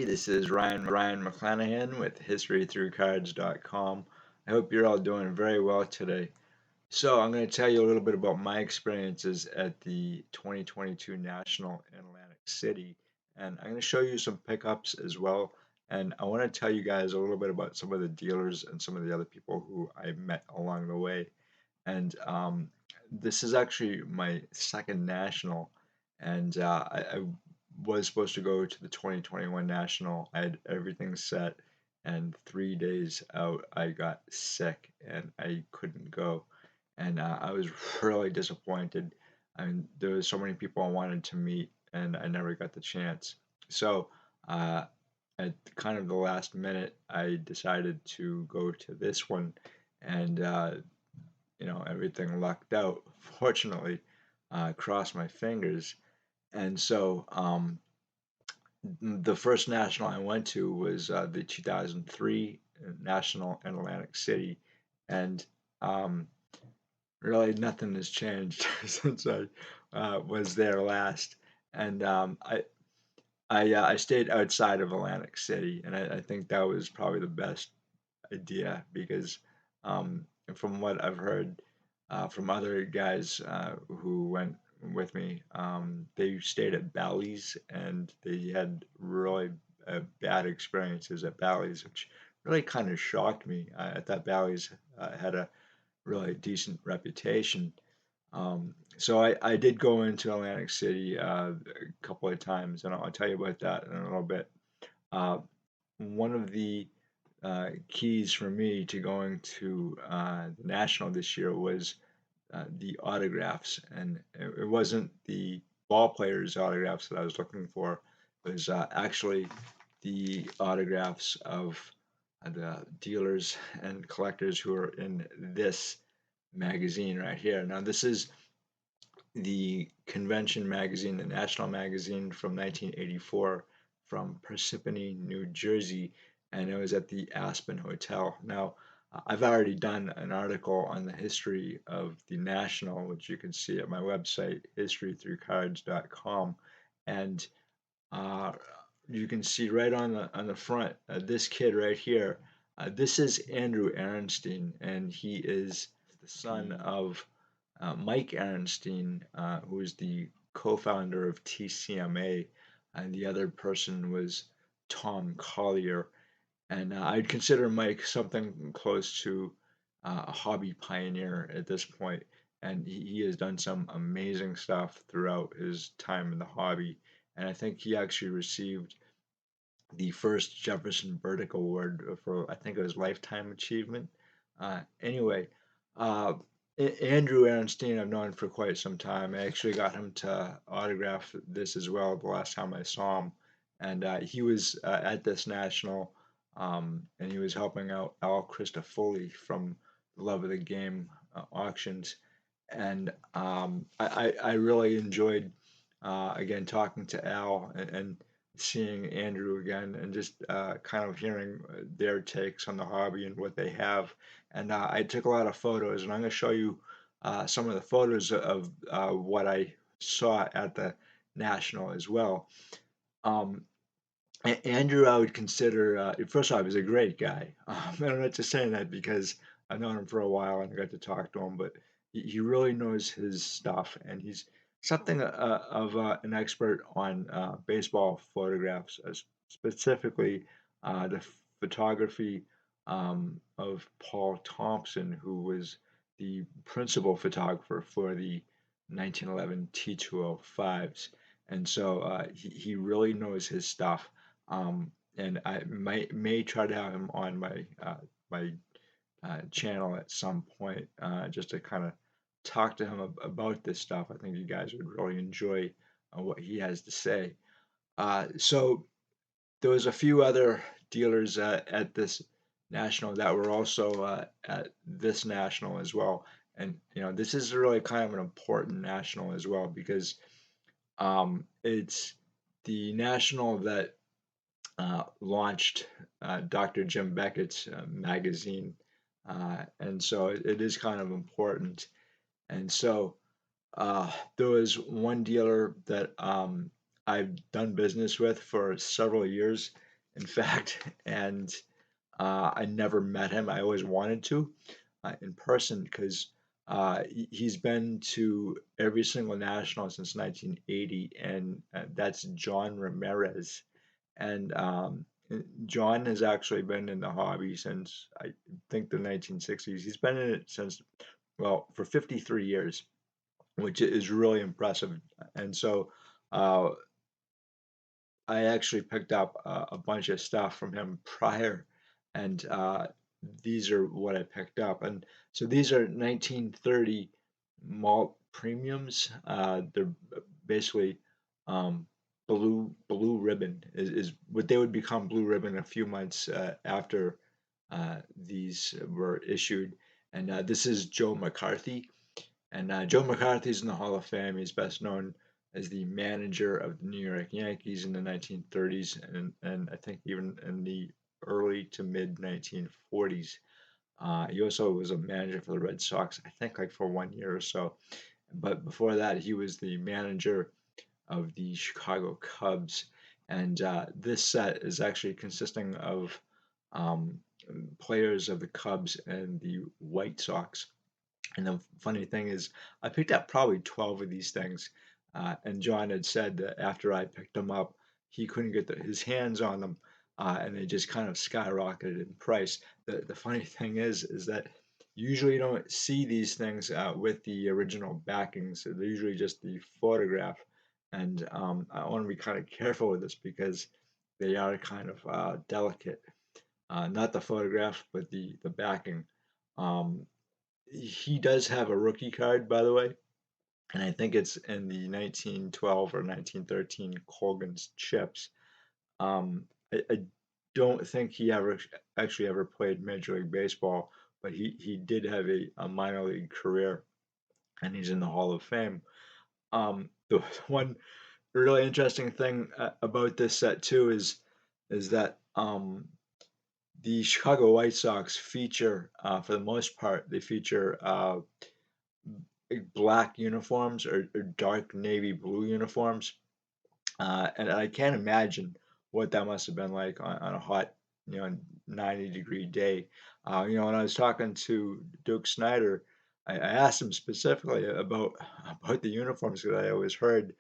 This is Ryan McClanahan with HistoryThroughCards.com. I hope you're all doing very well today. So I'm going to tell you a little bit about my experiences at the 2022 National in Atlantic City, and I'm going to show you some pickups as well. And I want to tell you guys a little bit about some of the dealers and some of the other people who I met along the way. And this is actually my second national, and I was supposed to go to the 2021 national. I had everything set, and 3 days out, I got sick and I couldn't go, and I was really disappointed. I mean, there was so many people I wanted to meet, and I never got the chance. So, uh, at kind of the last minute, I decided to go to this one, and everything lucked out. Fortunately, crossed my fingers. And so the first national I went to was the 2003 national in Atlantic City, and um, really nothing has changed since I was there last. And I stayed outside of Atlantic City, and I think that was probably the best idea because um, from what I've heard from other guys who went with me, they stayed at Bally's and they had really bad experiences at Bally's, which really kind of shocked me. I thought Bally's had a really decent reputation. So I did go into Atlantic City a couple of times, and I'll tell you about that in a little bit. Uh, One of the keys for me to going to the national this year was the autographs, and it wasn't the ball players' autographs that I was looking for. It was actually the autographs of the dealers and collectors who are in this magazine right here. Now, this is the convention magazine, the national magazine from 1984 from Parsippany, New Jersey, and it was at the Aspen Hotel. Now, I've already done an article on the history of the national, which you can see at my website, historythroughcards.com, and uh, you can see right on the front, this kid right here. This is Andrew Ehrenstein, and he is the son of Mike Ehrenstein, who is the co-founder of TCMA, and the other person was Tom Collier. And I'd consider Mike something close to a hobby pioneer at this point, and he has done some amazing stuff throughout his time in the hobby. And I think he actually received the first Jefferson Burdick Award for, I think it was Lifetime Achievement. Anyway, uh, Andrew Aaronstein I've known for quite some time. I actually got him to autograph this as well the last time I saw him, and he was at this national, and he was helping out Al Christofoli from Love of the Game auctions, and I really enjoyed again talking to Al and seeing Andrew again and just kind of hearing their takes on the hobby and what they have. And I took a lot of photos, and I'm going to show you some of the photos of what I saw at the National as well. Um, Andrew, I would consider, first off, he's a great guy. I'm not just saying that because I've known him for a while and I got to talk to him, but he really knows his stuff, and he's something of an expert on baseball photographs, specifically the photography of Paul Thompson, who was the principal photographer for the 1911 T205s. And so he really knows his stuff, and I may try to have him on my channel at some point, just to kind of talk to him about this stuff. I think you guys would really enjoy what he has to say. So there was a few other dealers at this national that were also at this national as well, and this is really kind of an important national as well because it's the national that launched Dr. Jim Beckett's magazine, and so it is kind of important. And so there was one dealer that I've done business with for several years, in fact, and I never met him. I always wanted to in person because he's been to every single national since 1980, and that's John Ramirez. And John has actually been in the hobby since I think the 1960s. He's been in it since, well, for 53 years, which is really impressive. And so uh, I actually picked up a bunch of stuff from him prior, and these are what I picked up. And so these are 1930 malt premiums. They're basically um, blue ribbon is what they would become blue ribbon a few months after these were issued. And this is Joe McCarthy. And Joe McCarthy's in the Hall of Fame. He's best known as the manager of the New York Yankees in the 1930s, and I think even in the early to mid 1940s. He also was a manager for the Red Sox, I think like for 1 year or so. But before that, he was the manager of the Chicago Cubs. And this set is actually consisting of um, players of the Cubs and the White Sox. And the funny thing is, I picked up probably 12 of these things. And John had said that after I picked them up, he couldn't get his hands on them, and they just kind of skyrocketed in price. The funny thing is that usually you don't see these things with the original backings. They're usually just the photograph. And I want to be kind of careful with this because they are kind of delicate. Not the photograph, but the backing. Um, he does have a rookie card, by the way, and I think it's in the 1912 or 1913 Colgan's Chips. I don't think he ever actually ever played Major League Baseball, but he did have a minor league career, and he's in the Hall of Fame. The one really interesting thing about this set too is that the Chicago White Sox feature, for the most part, they feature black uniforms or dark navy blue uniforms. And I can't imagine what that must have been like on a hot, 90-degree day. When I was talking to Duke Snyder, I asked him specifically about the uniforms because I always heard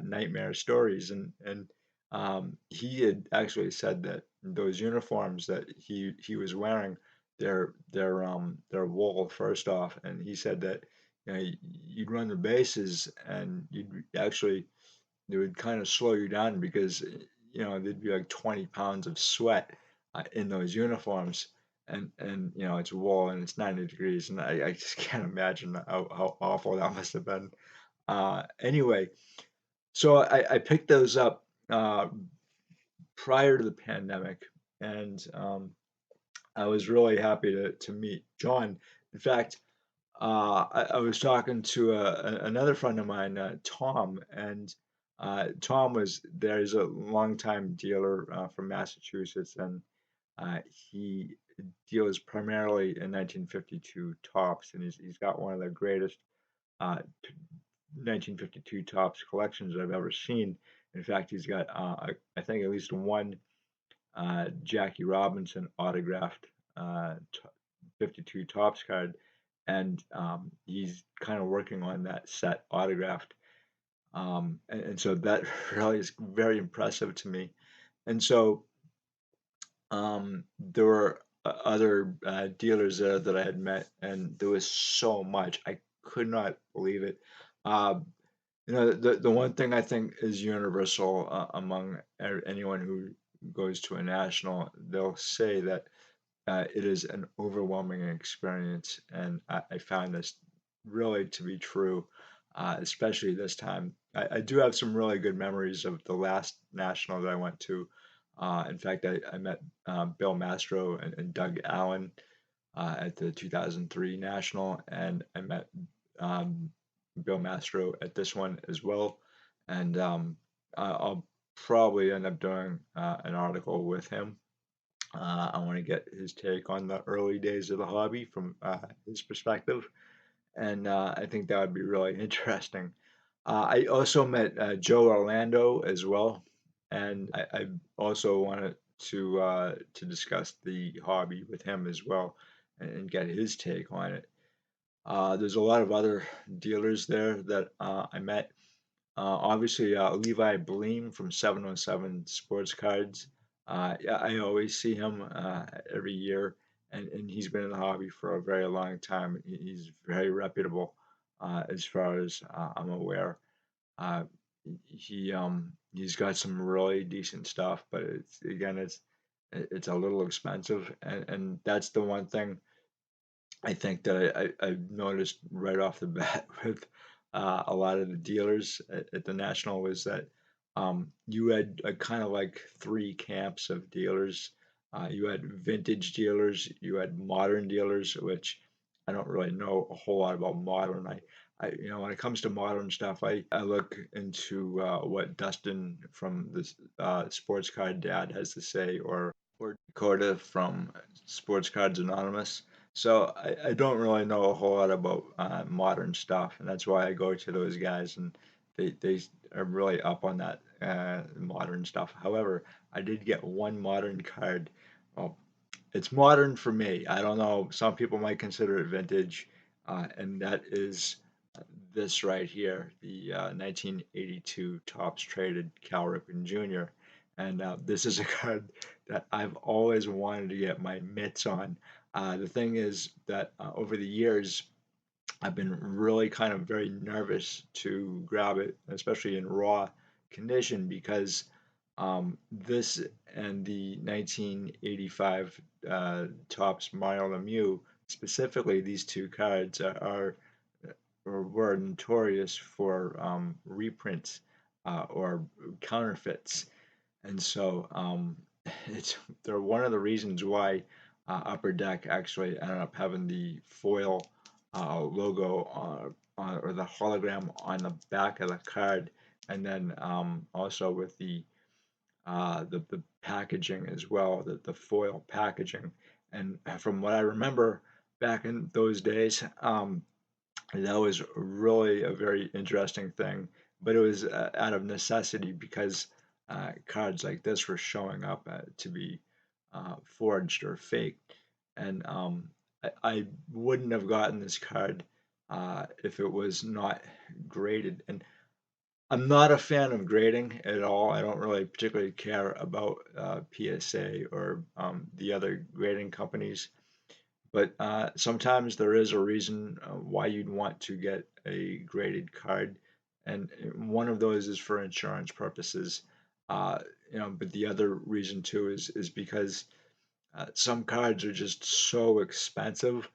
nightmare stories, and he had actually said that those uniforms that he was wearing, they're wool first off, and he said that you'd run the bases and you'd actually it would kind of slow you down because there'd be like 20 pounds of sweat in those uniforms, and it's wool and it's 90 degrees, and I just can't imagine how awful that must have been. Anyway, so I picked those up prior to the pandemic, and I was really happy to meet John. In fact, I was talking to another friend of mine, Tom, and Tom was there. He's a longtime dealer from Massachusetts, and he deals primarily in 1952 tops, and he's got one of the greatest uh, 1952 tops collections I've ever seen. In fact, he's got I think at least one Jackie Robinson autographed 52 tops card, and he's kind of working on that set autographed. And so that really is very impressive to me. And so there were other dealers there that I had met, and there was so much. I could not believe it. Uh, the one thing I think is universal among anyone who goes to a national, they'll say that it is an overwhelming experience, and I found this really to be true, especially this time. I do have some really good memories of the last national that I went to. In fact, I met Bill Mastro and Doug Allen at the 2003 national, and I met um, Bill Mastro at this one as well. And I'll probably end up doing an article with him. I want to get his take on the early days of the hobby from his perspective, and I think that would be really interesting. I also met Joe Orlando as well, and I also want to to discuss the hobby with him as well and get his take on it. There's a lot of other dealers there that I met. Obviously, Levi Bleem from 707 Sports Cards. Yeah, I always see him every year, and he's been in the hobby for a very long time. He's very reputable, as far as I'm aware. Uh, he's got some really decent stuff, but it's again it's a little expensive, and that's the one thing I think that I noticed right off the bat with a lot of the dealers at the National was that you had kind of like three camps of dealers. You had vintage dealers, you had modern dealers, which I don't really know a whole lot about modern. When it comes to modern stuff, I look into what Dustin from the Sports Card Dad has to say, or Dakota from Sports Cards Anonymous. So I don't really know a whole lot about modern stuff, and that's why I go to those guys, and they are really up on that modern stuff. However, I did get one modern card. Well, it's modern for me. I don't know. Some people might consider it vintage, and that is this right here, the 1982 Topps Traded Cal Ripken Jr. And this is a card that I've always wanted to get my mitts on. The thing is that over the years, I've been really kind of very nervous to grab it, especially in raw condition, because this and the 1985 Topps Mario Lemieux, specifically these two cards, are or were notorious for reprints or counterfeits. And so it's they're one of the reasons why Upper Deck actually ended up having the foil logo or the hologram on the back of the card, and then also with the packaging as well, the foil packaging. And from what I remember back in those days, that was really a very interesting thing, but it was out of necessity because cards like this were showing up to be forged or faked. And I wouldn't have gotten this card if it was not graded. And I'm not a fan of grading at all. I don't really particularly care about PSA or the other grading companies. But sometimes there is a reason why you'd want to get a graded card, and one of those is for insurance purposes. Uh, but the other reason too is because some cards are just so expensive,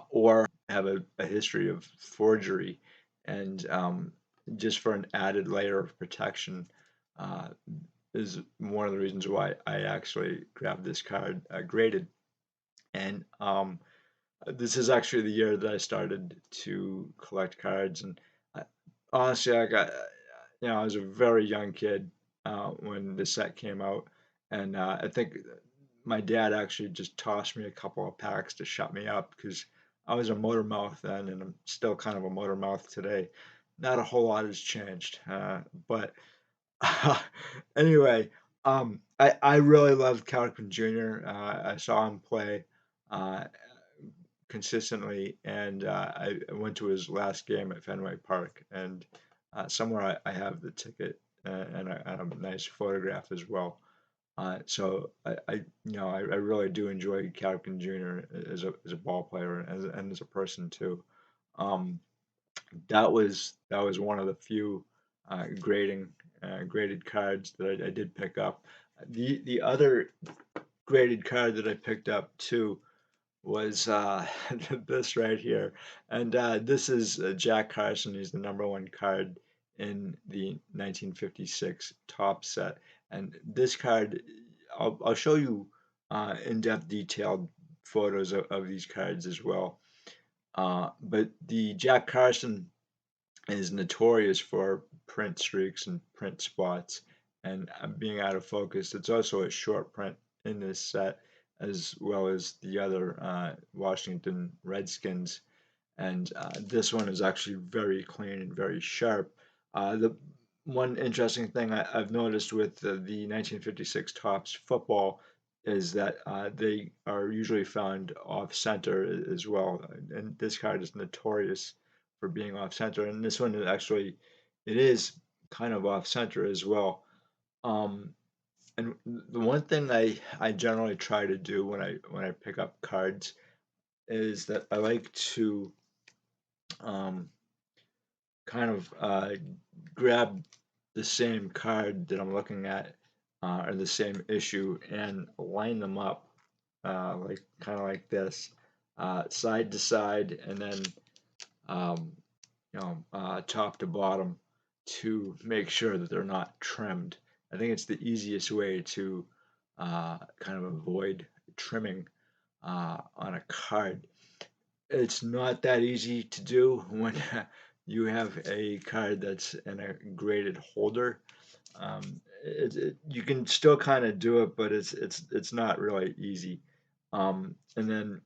or have a history of forgery, and just for an added layer of protection, uh, is one of the reasons why I actually grabbed this card graded. And this is actually the year that I started to collect cards, and I, honestly, I was a very young kid when the set came out, and I think my dad actually just tossed me a couple of packs to shut me up because I was a motor mouth then, and I'm still kind of a motor mouth today. Not a whole lot has changed, but anyway, I really loved Calvin Jr. I saw him play. Uh, consistently, and I went to his last game at Fenway Park, and somewhere I have the ticket and a nice photograph as well. So I really do enjoy Calvin Jr. As a ball player and as a person too. Um, that was one of the few graded cards that I did pick up. The other graded card that I picked up too was this right here. And this is Jack Carson. He's the number one card in the 1956 top set. And this card, I'll show you in-depth detailed photos of these cards as well. But the Jack Carson is notorious for print streaks and print spots and being out of focus. It's also a short print in this set, as well as the other Washington Redskins. And this one is actually very clean and very sharp. The one interesting thing I've noticed with the 1956 Topps football is that they are usually found off center as well, and this card is notorious for being off center, and this one actually it is kind of off center as well. Um, and the one thing I generally try to do when I pick up cards is that I like to um, kind of grab the same card that I'm looking at or the same issue and line them up like kind of like this, side to side, and then um, top to bottom to make sure that they're not trimmed. I think it's the easiest way to kind of avoid trimming on a card. It's not that easy to do when you have a card that's in a graded holder. You can still kind of do it, but it's not really easy. And then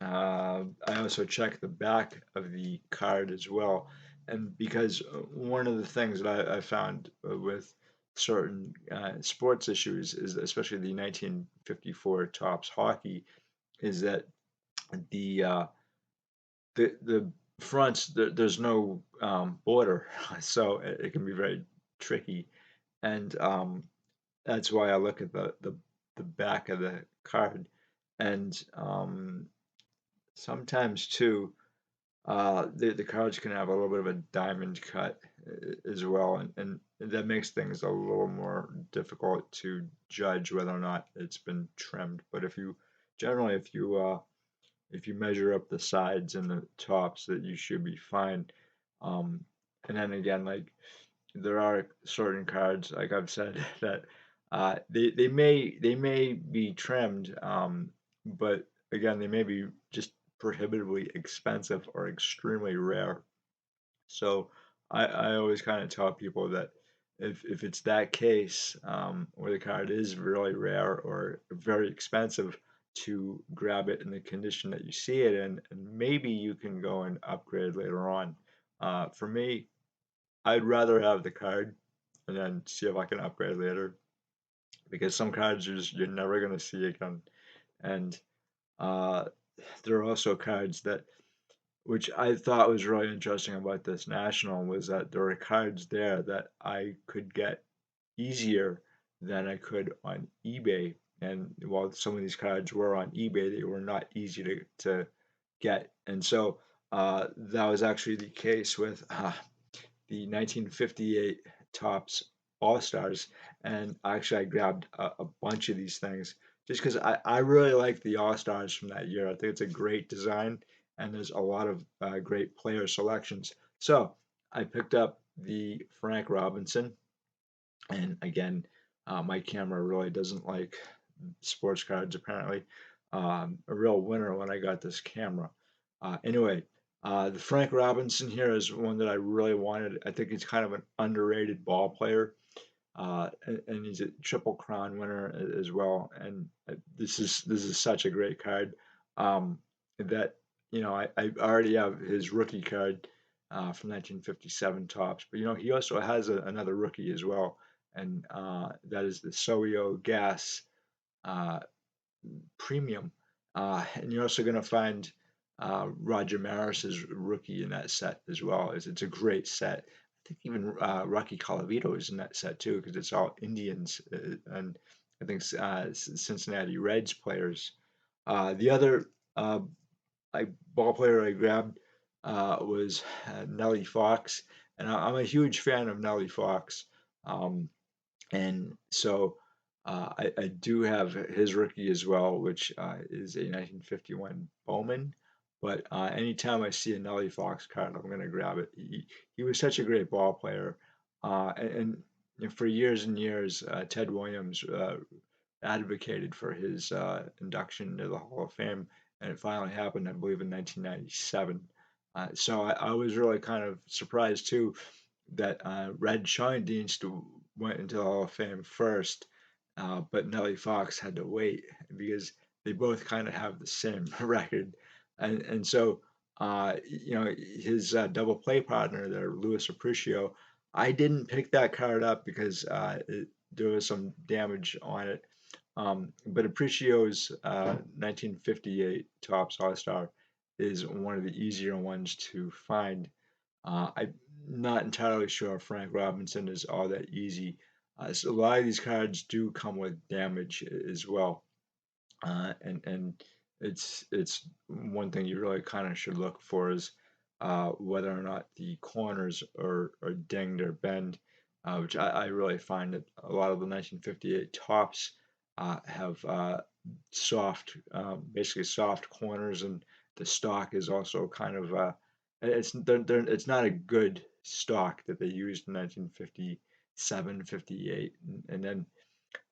I also check the back of the card as well, and because one of the things that I found with certain sports issues is especially the 1954 Topps hockey is that the uh, the fronts there's no border, so it can be very tricky, and that's why I look at the back of the card, and sometimes too the cards can have a little bit of a diamond cut as well, and that makes things a little more difficult to judge whether or not it's been trimmed. But if you generally if you measure up the sides and the tops, that you should be fine. Um, and then again, like there are certain cards, like I've said, that they may be trimmed, but again, they may be just prohibitively expensive or extremely rare. So I always kind of tell people that if it's that case where the card is really rare or very expensive, to grab it in the condition that you see it in, and maybe you can go and upgrade later on. For me, I'd rather have the card and then see if I can upgrade later because some cards you're never gonna see again, and uh, there are also cards that which I thought was really interesting about this national was that there were cards there that I could get easier than I could on eBay. And while some of these cards were on eBay, they were not easy to get. And so that was actually the case with the 1958 Topps All Stars. And actually, I grabbed a bunch of these things just because I really like the All Stars from that year. I think it's a great design and there's a lot of great player selections. So I picked up the Frank Robinson. And again, my camera really doesn't like sports cards, apparently. A real winner when I got this camera. Anyway, the Frank Robinson here is one that I really wanted. I think he's kind of an underrated ball player, and he's a Triple Crown winner as well. And this is such a great card that I already have his rookie card from 1957 Topps, but he also has another rookie as well, and that is the Soyo Gas uh, Premium. And you're also going to find Roger Maris's rookie in that set as well. It's a great set. I think even Rocky Colavito is in that set too because it's all Indians and I think Cincinnati Reds players. The other uh, ball player I grabbed was Nellie Fox, and I'm a huge fan of Nellie Fox. Um, and so I do have his rookie as well, which is a 1951 Bowman. But anytime I see a Nellie Fox card, I'm going to grab it. He was such a great ball player. And for years and years, Ted Williams advocated for his induction into the Hall of Fame, and it finally happened, I believe, in 1997. So I was really kind of surprised too that Red Schoendienst went into the Hall of Fame first, but Nellie Fox had to wait because they both kind of have the same record, and so his double play partner there, Louis Aparicio, I didn't pick that card up because there was some damage on it. But Aprecio's 1958 Topps All-Star is one of the easier ones to find. I'm not entirely sure Frank Robinson is all that easy. So a lot of these cards do come with damage as well, and it's one thing you really kind of should look for is whether or not the corners are dinged or bent, which I really find that a lot of the 1958 tops have soft, basically soft corners, and the stock is also kind of it's not a good stock that they used in 1957, 58, and then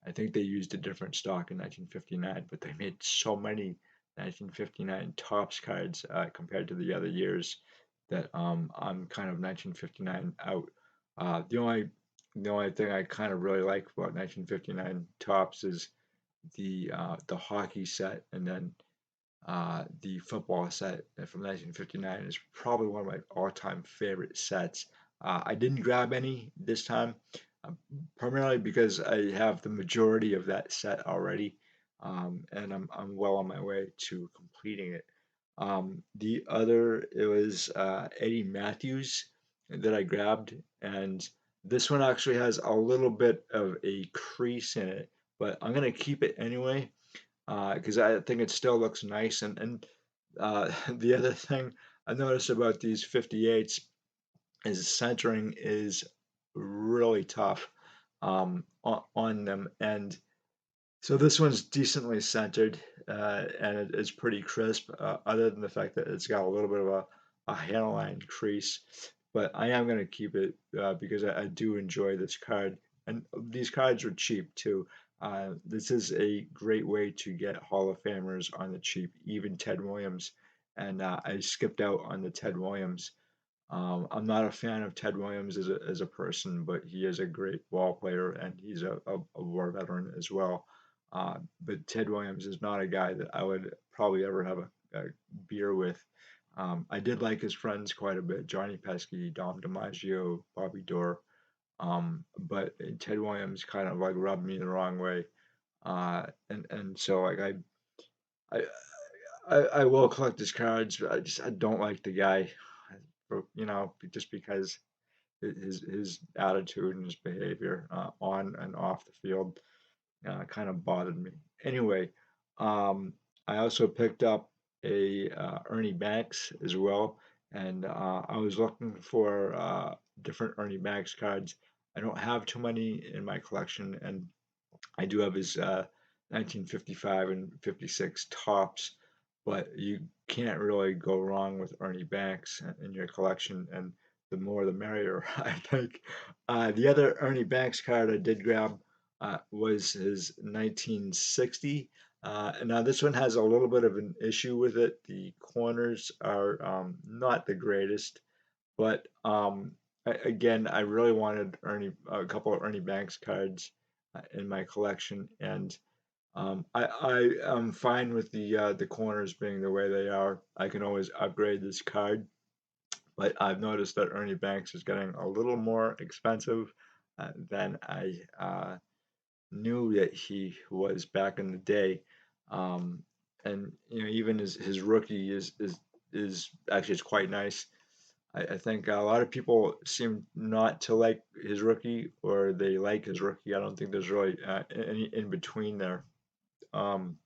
I think they used a different stock in 1959, but they made so many 1959 Topps cards compared to the other years that I'm kind of 1959 out. The only thing I kind of really like about 1959 Topps is the hockey set, and then the football set from 1959 is probably one of my all-time favorite sets. I didn't grab any this time, uh, primarily because I have the majority of that set already, and I'm well on my way to completing it. The other, it was Eddie Matthews that I grabbed, and this one actually has a little bit of a crease in it, but I'm gonna keep it anyway because I think it still looks nice. And the other thing I noticed about these 58s is centering is really tough on them, and so this one's decently centered, and it's pretty crisp, other than the fact that it's got a little bit of a hairline crease. But I am going to keep it because I do enjoy this card. And these cards are cheap too. This is a great way to get Hall of Famers on the cheap, even Ted Williams. And I skipped out on the Ted Williams. I'm not a fan of Ted Williams as a person, but he is a great ball player and he's a war veteran as well. But Ted Williams is not a guy that I would probably ever have a beer with. I did like his friends quite a bit: Johnny Pesky, Dom DiMaggio, Bobby Dorr. But Ted Williams kind of like rubbed me the wrong way. And so like I I will collect his cards, but I don't like the guy, just because his attitude and his behavior on and off the field kind of bothered me. Anyway, um, I also picked up a Ernie Banks as well, and I was looking for different Ernie Banks cards. I don't have too many in my collection, and I do have his 1955 and 56 tops, but you can't really go wrong with Ernie Banks in your collection, and the more the merrier, I think. The other Ernie Banks card I did grab was his 1960. And now this one has a little bit of an issue with it. The corners are not the greatest, but again, I really wanted a couple of Ernie Banks cards in my collection, and I am fine with the corners being the way they are. I can always upgrade this card, but I've noticed that Ernie Banks is getting a little more expensive than I knew that he was back in the day. Um, and even his rookie is actually it's quite nice. I think a lot of people seem not to like his rookie, or they like his rookie. I don't think there's really any in between there. Um,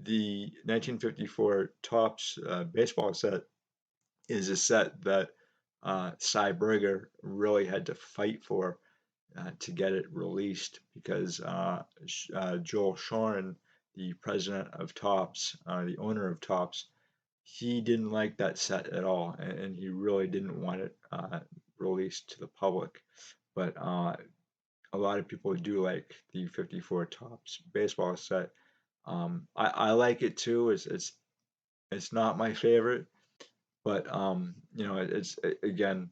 the 1954 Topps baseball set is a set that Cy Berger really had to fight for to get it released because Joel Shorin, the president of Topps, the owner of Topps, he didn't like that set at all, and he really didn't want it released to the public. But a lot of people do like the 54 Topps baseball set. I like it too. It's not my favorite, but again,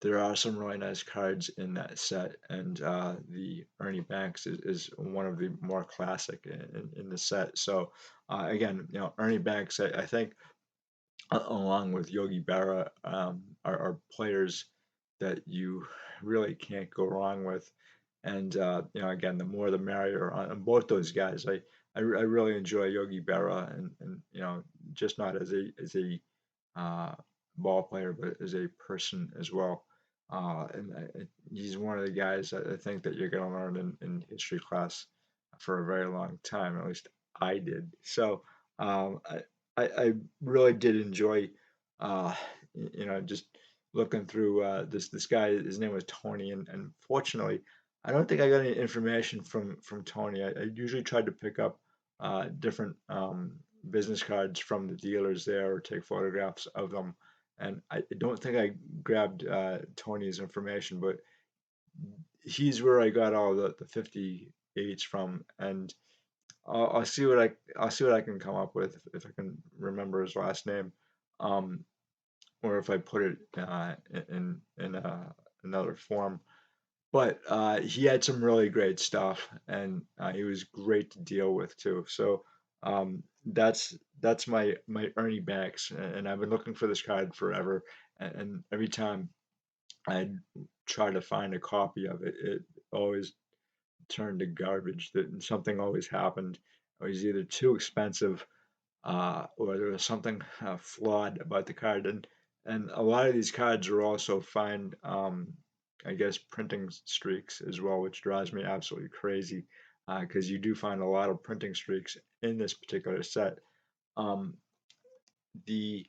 there are some really nice cards in that set, and the Ernie Banks is one of the more classic in the set. So again, Ernie Banks, I think, along with Yogi Berra, are players that you really can't go wrong with. And again, the more the merrier on both those guys. I really enjoy Yogi Berra, and just not as a uh, ball player, but as a person as well. He's one of the guys I think that you're going to learn in history class for a very long time. At least I did. So um, I, I really did enjoy, uh, just looking through this guy. His name was Tony, and fortunately, I don't think I got any information from Tony. I usually tried to pick up different business cards from the dealers there or take photographs of them. And I don't think I grabbed Tony's information, but he's where I got all the 58s from, and I'll see what I can come up with if I can remember his last name, um, or if I put it in another form. But he had some really great stuff, and he was great to deal with too. So that's my Ernie Banks, and I've been looking for this card forever. And every time I try to find a copy of it, it always turned to garbage. That something always happened. It was either too expensive, or there was something flawed about the card. And a lot of these cards are also find, I guess, printing streaks as well, which drives me absolutely crazy because you do find a lot of printing streaks in this particular set. Um, the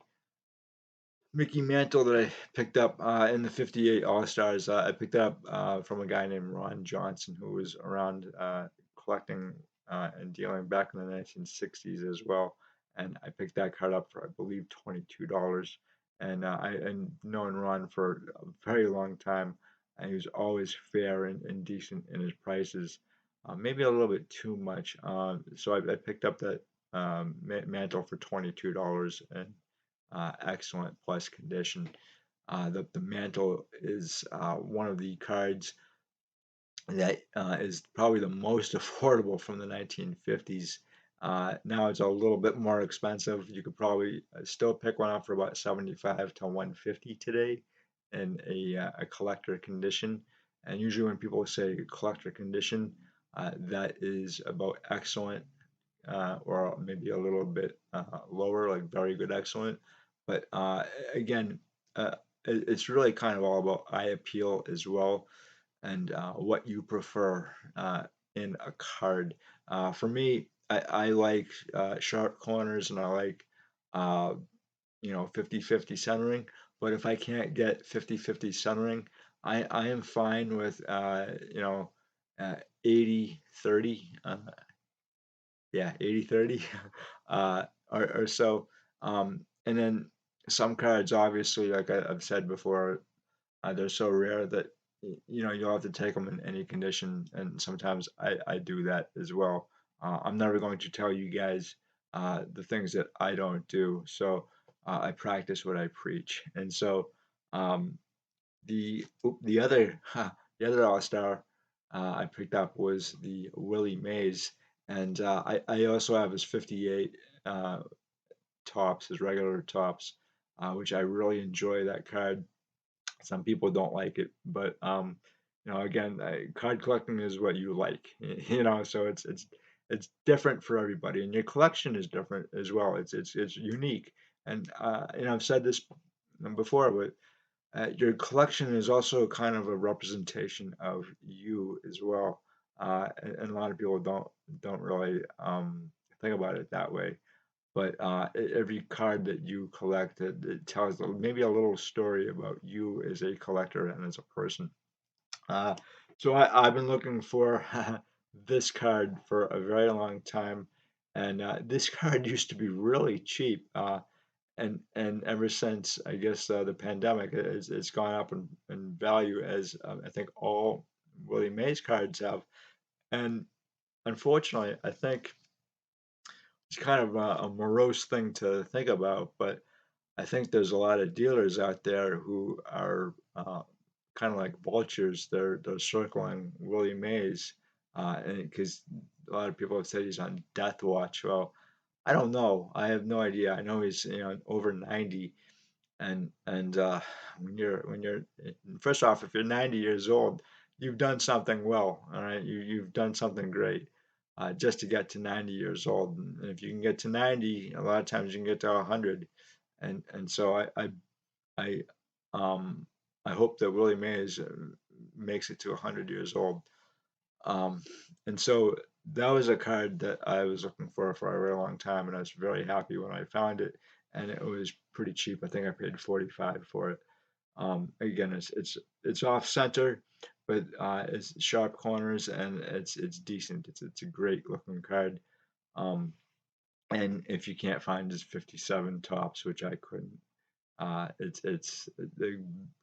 Mickey Mantle that I picked up in the 58 All Stars, I picked up from a guy named Ron Johnson who was around collecting and dealing back in the 1960s as well. And I picked that card up for, I believe, $22. And and known Ron for a very long time. And he was always fair and decent in his prices, maybe a little bit too much. So I picked up that mantle for $22, and excellent plus condition. The mantle is one of the cards that is probably the most affordable from the 1950s. Now it's a little bit more expensive. You could probably still pick one up for about 75 to 150 today in a collector condition. And usually when people say collector condition, that is about excellent, or maybe a little bit lower, like very good, excellent. But again, uh, it's really kind of all about eye appeal as well, and what you prefer in a card. For me, I like sharp corners, and I like uh, 50-50 centering. But if I can't get 50-50 centering, I am fine with uh, 80-30. Yeah, 80-30 or so. And then some cards, obviously, like I've said before, they're so rare that you'll have to take them in any condition, and sometimes I do that as well. I'm never going to tell you guys the things that I don't do, so I practice what I preach. And so um, the other the other All Star I picked up was the Willie Mays, and I also have his 58 uh, tops, his regular tops, which I really enjoy that card. Some people don't like it, but again, card collecting is what you like, so it's different for everybody, and your collection is different as well. It's unique, and I've said this before, but your collection is also kind of a representation of you as well, and a lot of people don't really think about it that way. But every card that you collect, it tells maybe a little story about you as a collector and as a person. Uh, so I've been looking for this card for a very long time, and this card used to be really cheap. And ever since, I guess, the pandemic, it's gone up in value, as I think all Willie Mays cards have. And unfortunately, I think it's kind of a morose thing to think about, but I think there's a lot of dealers out there who are kind of like vultures. They're circling Willie Mays, and because a lot of people have said he's on death watch. Well, I don't know. I have no idea. I know he's over 90, And when you're first off, if you're 90 years old, you've done something well, all right? You've done something great, just to get to 90 years old. And if you can get to 90, a lot of times you can get to 100. And so I um I hope that Willie Mays makes it to 100 years old. Um, and so that was a card that I was looking for a very long time, and I was very happy when I found it. And it was pretty cheap. I think I paid 45 for it. Again, it's off center, but it's sharp corners and it's decent. It's a great looking card. Um, and if you can't find his 57 tops, which I couldn't, it's a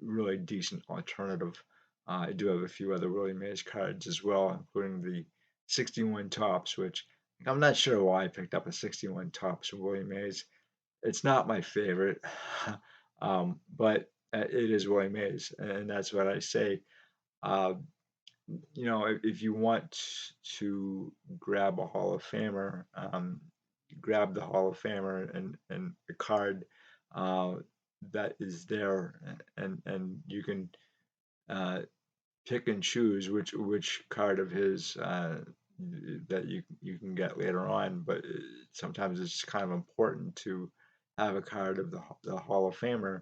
really decent alternative. I do have a few other Willie Mays cards as well, including the 61 tops, which I'm not sure why I picked up a 61 tops from Willie Mays. It's not my favorite, but it is Willie Mays, and that's what I say. Uh, if you want to grab a Hall of Famer, grab the Hall of Famer and a card uh, that is there, and you can uh, pick and choose which card of his that you can get later on. But sometimes it's kind of important to have a card of the Hall of Famer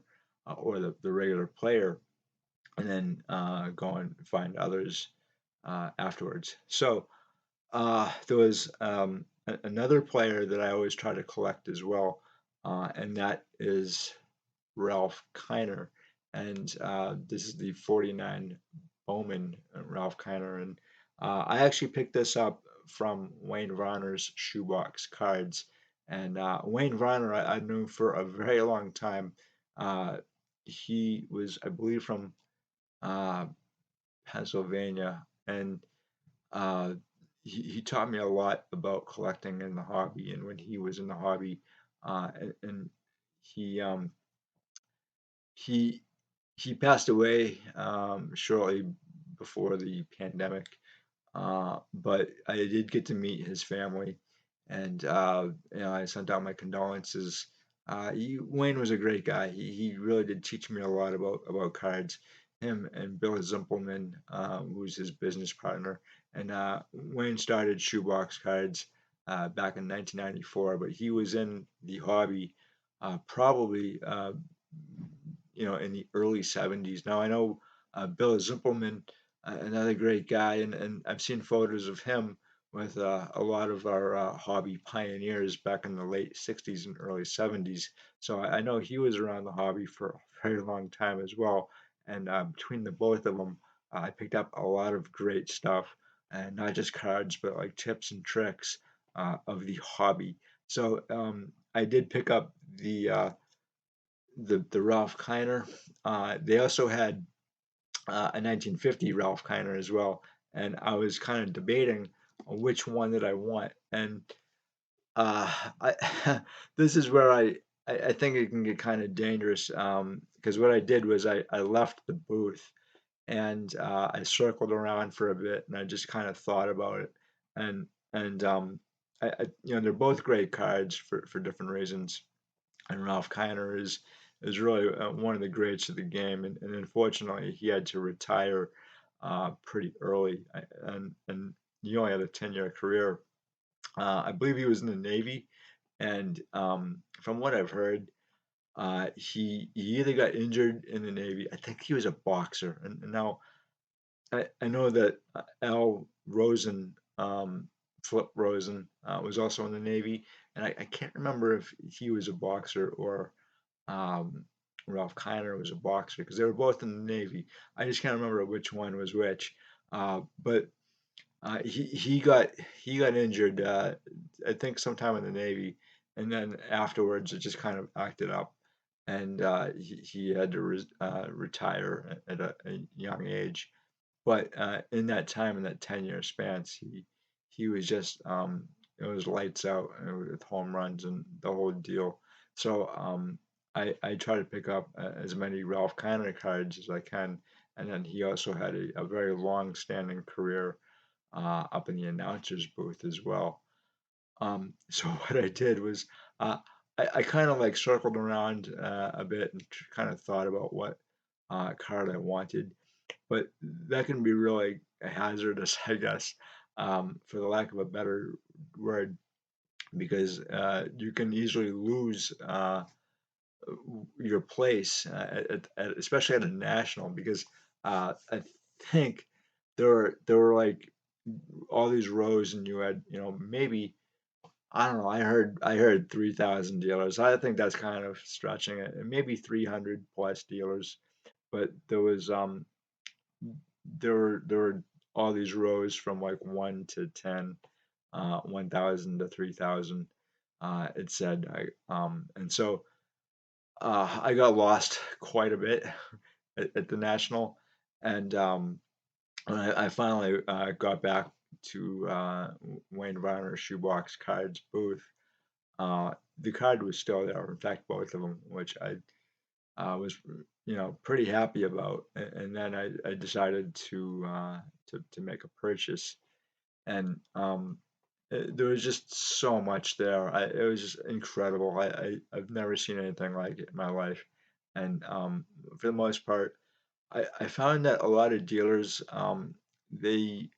or the regular player, and then go and find others afterwards. So there was another player that I always try to collect as well, and that is Ralph Kiner. And this is the 49 Bowman Ralph Kiner. And I actually picked this up from Wayne Varner's Shoebox Cards. And Wayne Varner, I've known for a very long time. Uh, he was, I believe, from uh, Pennsylvania. And uh, he taught me a lot about collecting in the hobby. And when he was in the hobby, and he he he passed away shortly before the pandemic, but I did get to meet his family, and I sent out my condolences. Wayne was a great guy. He really did teach me a lot about cards. Him and Bill Zimpelman, who's his business partner, and Wayne started Shoebox Cards back in 1994, but he was in the hobby probably in the early 70s. Now I know Bill Zimpelman, another great guy, and I've seen photos of him with a lot of our hobby pioneers back in the late 60s and early 70s. So I know he was around the hobby for a very long time as well. And between the both of them, I picked up a lot of great stuff, and not just cards, but like tips and tricks of the hobby. So I did pick up the Ralph Kiner. They also had a 1950 Ralph Kiner as well, and I was kind of debating which one that I want. And I this is where I think it can get kind of dangerous because what I did was I left the booth and I circled around for a bit and I just kind of thought about it and they're both great cards for different reasons, and Ralph Kiner is really one of the greats of the game, and unfortunately he had to retire pretty early, and he only had a 10-year career. I believe he was in the Navy, and from what I've heard, he either got injured in the Navy. I think he was a boxer, and now I know that Al Rosen, Flip Rosen, was also in the Navy, and I can't remember if he was a boxer or um, Ralph Kiner was a boxer because they were both in the Navy. I just can't remember which one was which. But he got injured. I think sometime in the Navy, and then afterwards it just kind of acted up, and he had to retire at a young age. But in that time, in that 10-year span, he was just it was lights out with home runs and the whole deal. So I try to pick up as many Ralph Kiner cards as I can, and then he also had a very long-standing career up in the announcers booth as well. So what I did was I kind of like circled around a bit and kind of thought about what card I wanted, but that can be really hazardous, I guess, for the lack of a better word, because you can easily lose your place, especially at a national, because I think there were like all these rows, and you had, maybe, I don't know. I heard 3,000 dealers. I think that's kind of stretching it. And maybe 300 plus dealers, but there were all these rows from like 1 to 10, 1,000 to 3,000. It said, and so I got lost quite a bit at the national, and when I finally got back to Wayne Varner Shoebox Cards booth. The card was still there. In fact, both of them, which I was, pretty happy about. And then I decided to make a purchase, and there was just so much there. It was just incredible. I've never seen anything like it in my life, and for the most part, I found that a lot of dealers, they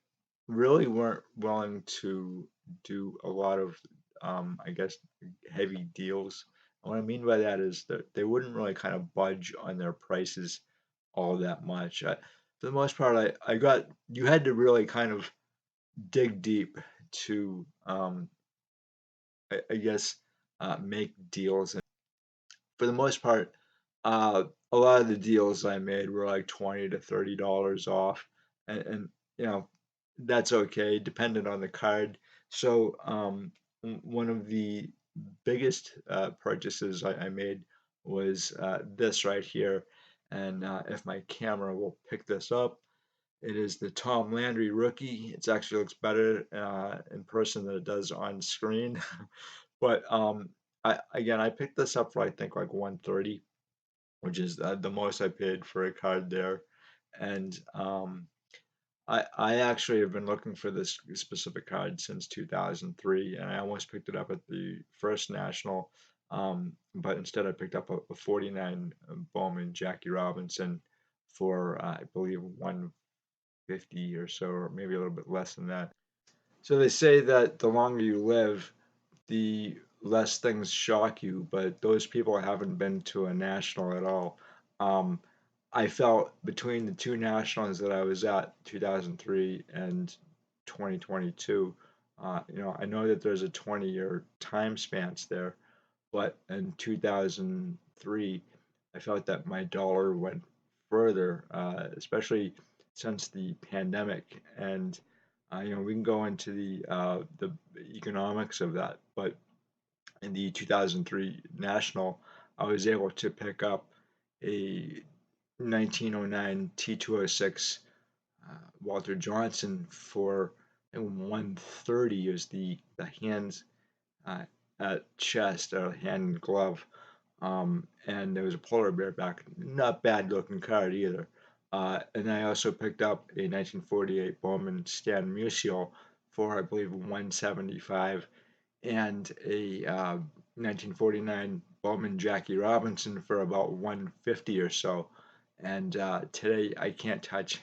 really weren't willing to do a lot of, I guess, heavy deals. And what I mean by that is that they wouldn't really kind of budge on their prices all that much. For the most part, I got, you had to really kind of dig deep to, I guess, make deals. And for the most part, a lot of the deals I made were like $20 to $30 off, and you know that's okay, depending on the card. So one of the biggest purchases I made was this right here, and if my camera will pick this up, it is the Tom Landry rookie. It actually looks better in person than it does on screen, but I picked this up for I think like 130, which is the most I paid for a card there. And I actually have been looking for this specific card since 2003, and I almost picked it up at the first national, but instead I picked up a 49 Bowman Jackie Robinson for I believe 150 or so, or maybe a little bit less than that. So they say that the longer you live, the less things shock you, but those people haven't been to a national at all. Um, I felt between the two nationals that I was at, 2003 and 2022, I know that there's a 20-year time span there, but in 2003, I felt that my dollar went further, especially since the pandemic. And we can go into the economics of that, but in the 2003 national, I was able to pick up a 1909 T206 Walter Johnson for 130 is the hands uh, at chest or hand and glove. And there was a polar bear back, not bad looking card either. And I also picked up a 1948 Bowman Stan Musial for I believe 175, and a 1949 Bowman Jackie Robinson for about 150 or so. And today I can't touch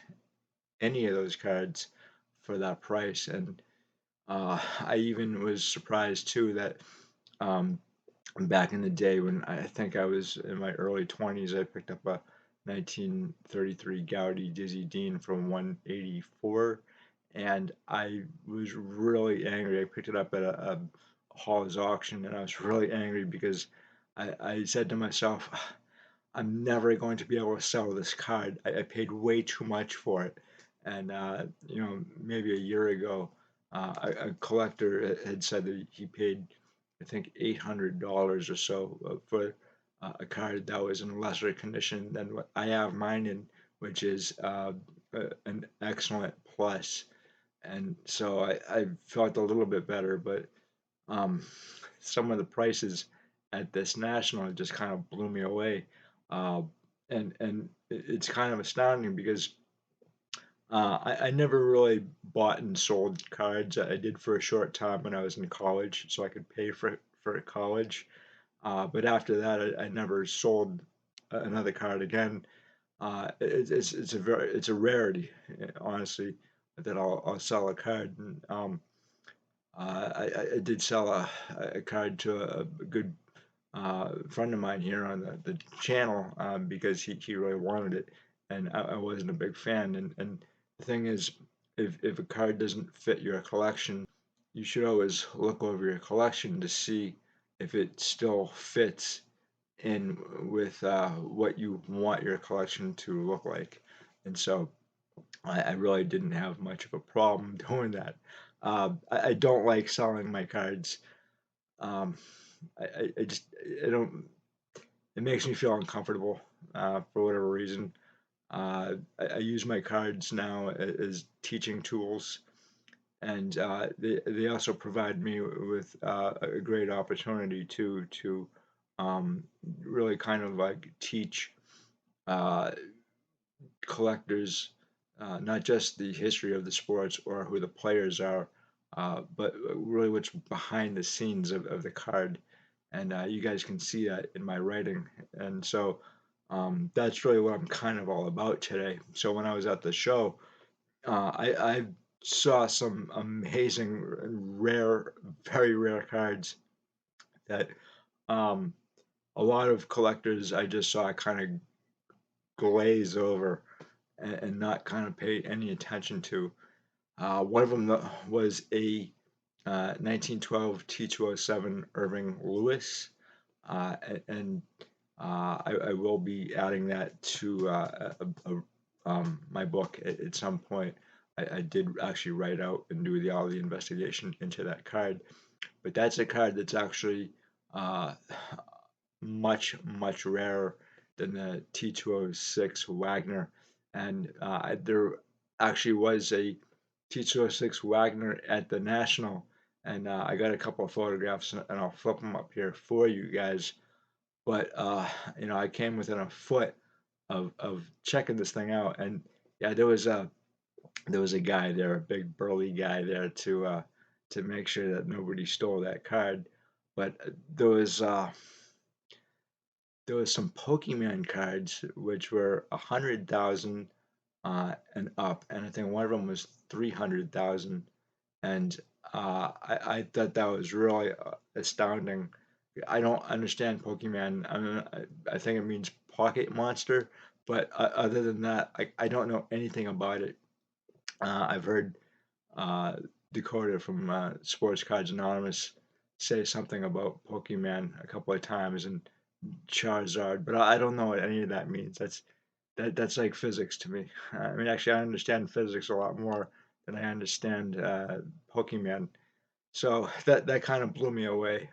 any of those cards for that price. And I even was surprised too that um, back in the day when I think I was in my early 20s, I picked up a 1933 Gaudi Dizzy Dean from 184, and I was really angry. I picked it up at a Hall's auction, and I was really angry because I said to myself, I'm never going to be able to sell this card. I paid way too much for it. And, maybe a year ago, a collector had said that he paid, I think, $800 or so for a card that was in lesser condition than what I have mine in, which is an excellent plus. And so I felt a little bit better, but um, some of the prices at this national just kind of blew me away. Uh, and it's kind of astounding because I never really bought and sold cards. I did for a short time when I was in college, so I could pay for college. But after that, I never sold another card again. It's a rarity, honestly, that I'll sell a card. And I did sell a card to a good friend of mine here on the channel, because he really wanted it, and I wasn't a big fan. And the thing is, if a card doesn't fit your collection, you should always look over your collection to see if it still fits in with what you want your collection to look like. And so I really didn't have much of a problem doing that. I don't like selling my cards. Um, I just I don't. It makes me feel uncomfortable for whatever reason. I use my cards now as teaching tools, and they also provide me with a great opportunity to um, really kind of like teach uh, collectors not just the history of the sports or who the players are, but really what's behind the scenes of the card. And you guys can see that in my writing. And so that's really what I'm kind of all about today. So when I was at the show, I saw some amazing, rare, very rare cards that um, a lot of collectors I just saw kind of glaze over and not kind of pay any attention to. One of them was a 1912 T207 Irving Lewis, and I will be adding that to my book at some point. I did actually write out and do all the investigation into that card, but that's a card that's actually uh, much rarer than the T206 Wagner, and there actually was a T206 Wagner at the National, and I got a couple of photographs, and I'll flip them up here for you guys. But I came within a foot of checking this thing out, and yeah, there was a guy there, a big burly guy there to make sure that nobody stole that card. But there was some Pokemon cards which were 100,000 and up, and I think one of them was 300,000. And I thought that was really astounding. I don't understand Pokemon. I think it means pocket monster, but other than that, I don't know anything about it. I've heard uh, Dakota from Sports Cards Anonymous say something about Pokemon a couple of times and Charizard, but I don't know what any of that means. That's like physics to me. I mean, actually, I understand physics a lot more than I understand Pokemon. So that kind of blew me away.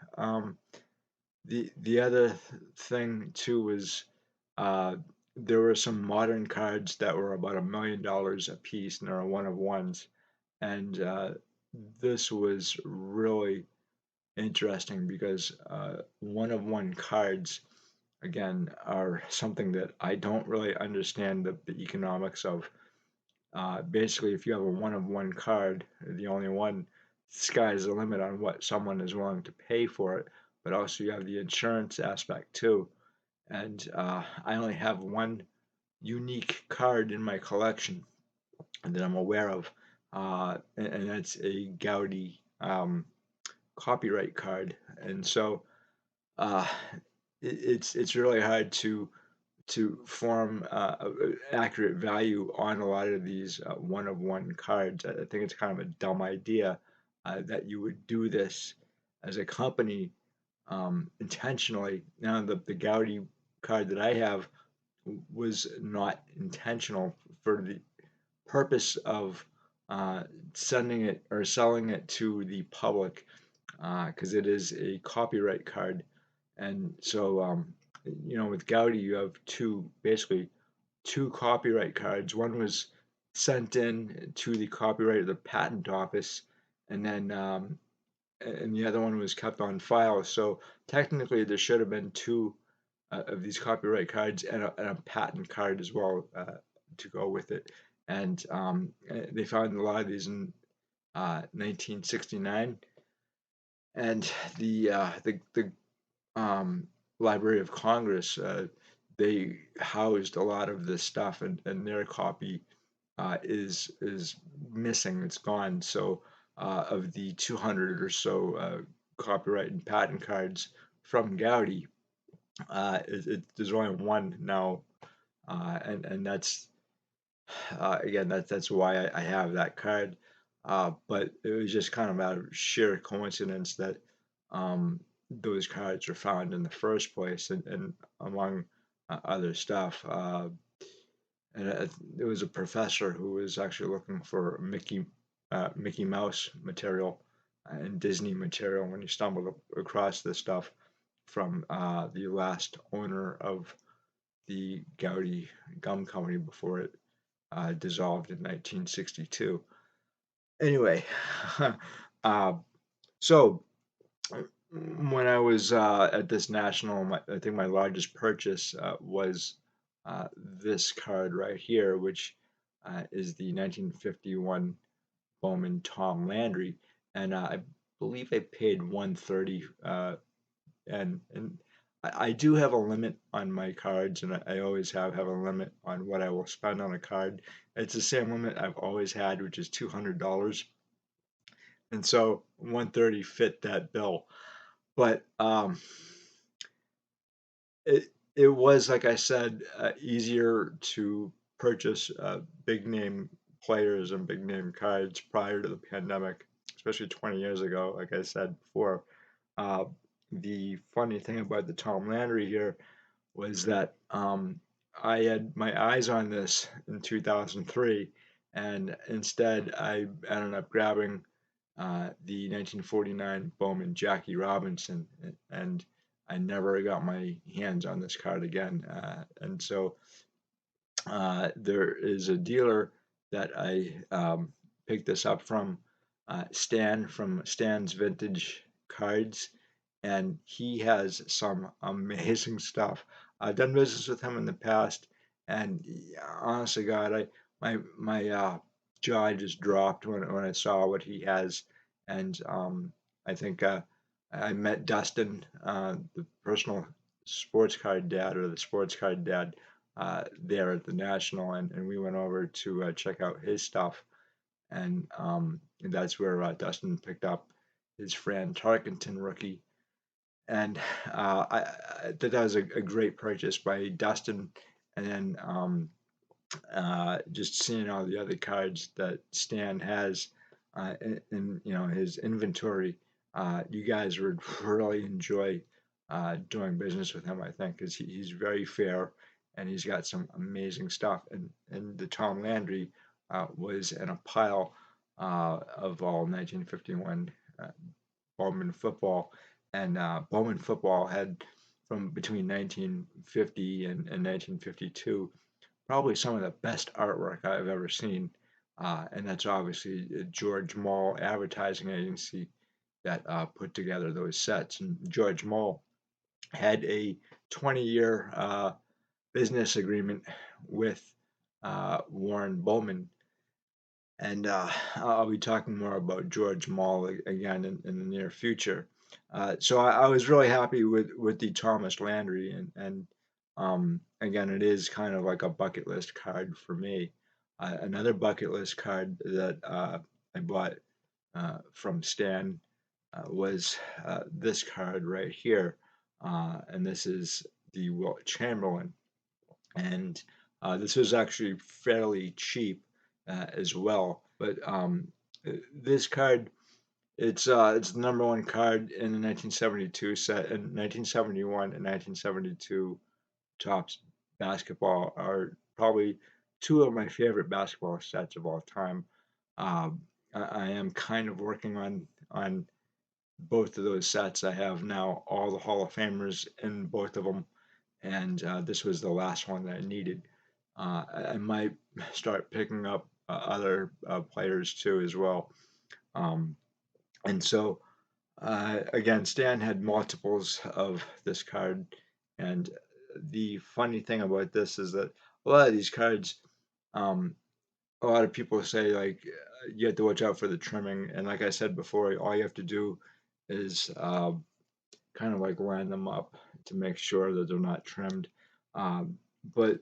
The other thing too was uh, there were some modern cards that were about $1 million a piece, and they were one of ones. And this was really interesting because one of one cards again are something that I don't really understand the economics of. Basically, if you have a one of one card, the only one, sky's the limit on what someone is willing to pay for it. But also, you have the insurance aspect too. And I only have one unique card in my collection that I'm aware of, and that's a Gaudi copyright card. And so uh, it's really hard to form accurate value on a lot of these one of one cards. I think it's kind of a dumb idea that you would do this as a company intentionally. Now, the Gaudi card that I have was not intentional for the purpose of uh, sending it or selling it to the public because it is a copyright card. And so, with Gaudi, you have basically two copyright cards. One was sent in to the copyright of the patent office, and then and the other one was kept on file. So technically, there should have been two of these copyright cards and a patent card as well to go with it. And they found a lot of these in 1969, and the um, Library of Congress, they housed a lot of this stuff, and their copy is missing. It's gone. So of the 200 or so copyright and patent cards from Gaudi, there's only one now, and that's again that's why I have that card. But it was just kind of out of sheer coincidence that those cards were found in the first place, and among other stuff. And there was a professor who was actually looking for Mickey Mouse material and Disney material when he stumbled across this stuff from the last owner of the Gaudi Gum Company before it dissolved in 1962. Anyway, uh, so when I was at this national, I think my largest purchase was this card right here, which is the 1951 Bowman Tom Landry, and I believe I paid 130. And I do have a limit on my cards, and I always have a limit on what I will spend on a card. It's the same limit I've always had, which is $200, and so 130 fit that bill. But it was, like I said, easier to purchase big name players and big name cards prior to the pandemic, especially 20 years ago. Like I said before, uh, the funny thing about the Tom Landry here was that I had my eyes on this in 2003, and instead I ended up grabbing the 1949 Bowman Jackie Robinson, and I never got my hands on this card again. And so there is a dealer that I picked this up from, Stan from Stan's Vintage Cards, and he has some amazing stuff. I've done business with him in the past, and honestly, God, my jaw just dropped when I saw what he has, and I think I met Dustin, the personal sports card dad or the sports card dad, there at the National, and we went over to check out his stuff, and that's where Dustin picked up his Fran Tarkenton rookie, and I thought that was a great purchase by Dustin, and then just seeing all the other cards that Stan has in his inventory, you guys would really enjoy doing business with him. I think because he's very fair and he's got some amazing stuff. And the Tom Landry was in a pile of all 1951 uh, Bowman football, and Bowman football had from between 1950 and 1952 probably some of the best artwork I've ever seen. And that's obviously George Mall Advertising Agency that put together those sets. And George Mall had a 20-year business agreement with Warren Bowman. And I'll be talking more about George Mall again in the near future. So I was really happy with the Thomas Landry, and again, it is kind of like a bucket list card for me. Another bucket list card that I bought from Stan was this card right here, and this is the Wilt Chamberlain, and this was actually fairly cheap as well. But this card, it's the number one card in the 1972 set, and 1971 and 1972 Topps basketball are probably two of my favorite basketball sets of all time. I am kind of working on both of those sets. I have now all the Hall of Famers in both of them, and this was the last one that I needed. I might start picking up other players too as well. Um, and so again, Stan had multiples of this card, and the funny thing about this is that a lot of these cards, um, a lot of people say like you have to watch out for the trimming, and like I said before, all you have to do is kind of like line them up to make sure that they're not trimmed. But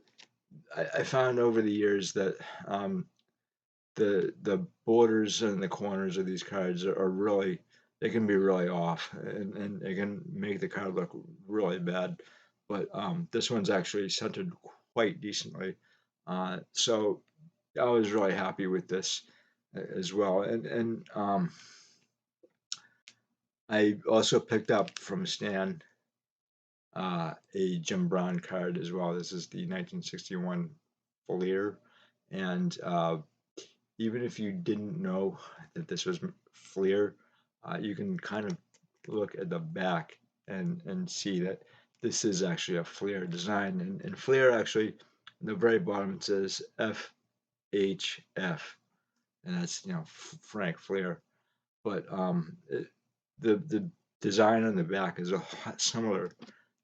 I found over the years that the borders and the corners of these cards are really, they can be really off, and they can make the card look really bad. But this one's actually centered quite decently. So I was really happy with this as well. And I also picked up from Stan a Jim Brown card as well. This is the 1961 Fleer, and even if you didn't know that this was Fleer, you can kind of look at the back and see that this is actually a Fleer design. And Fleer actually, in the very bottom, it says FHF, and that's, Frank Fleer. But the design on the back is a lot similar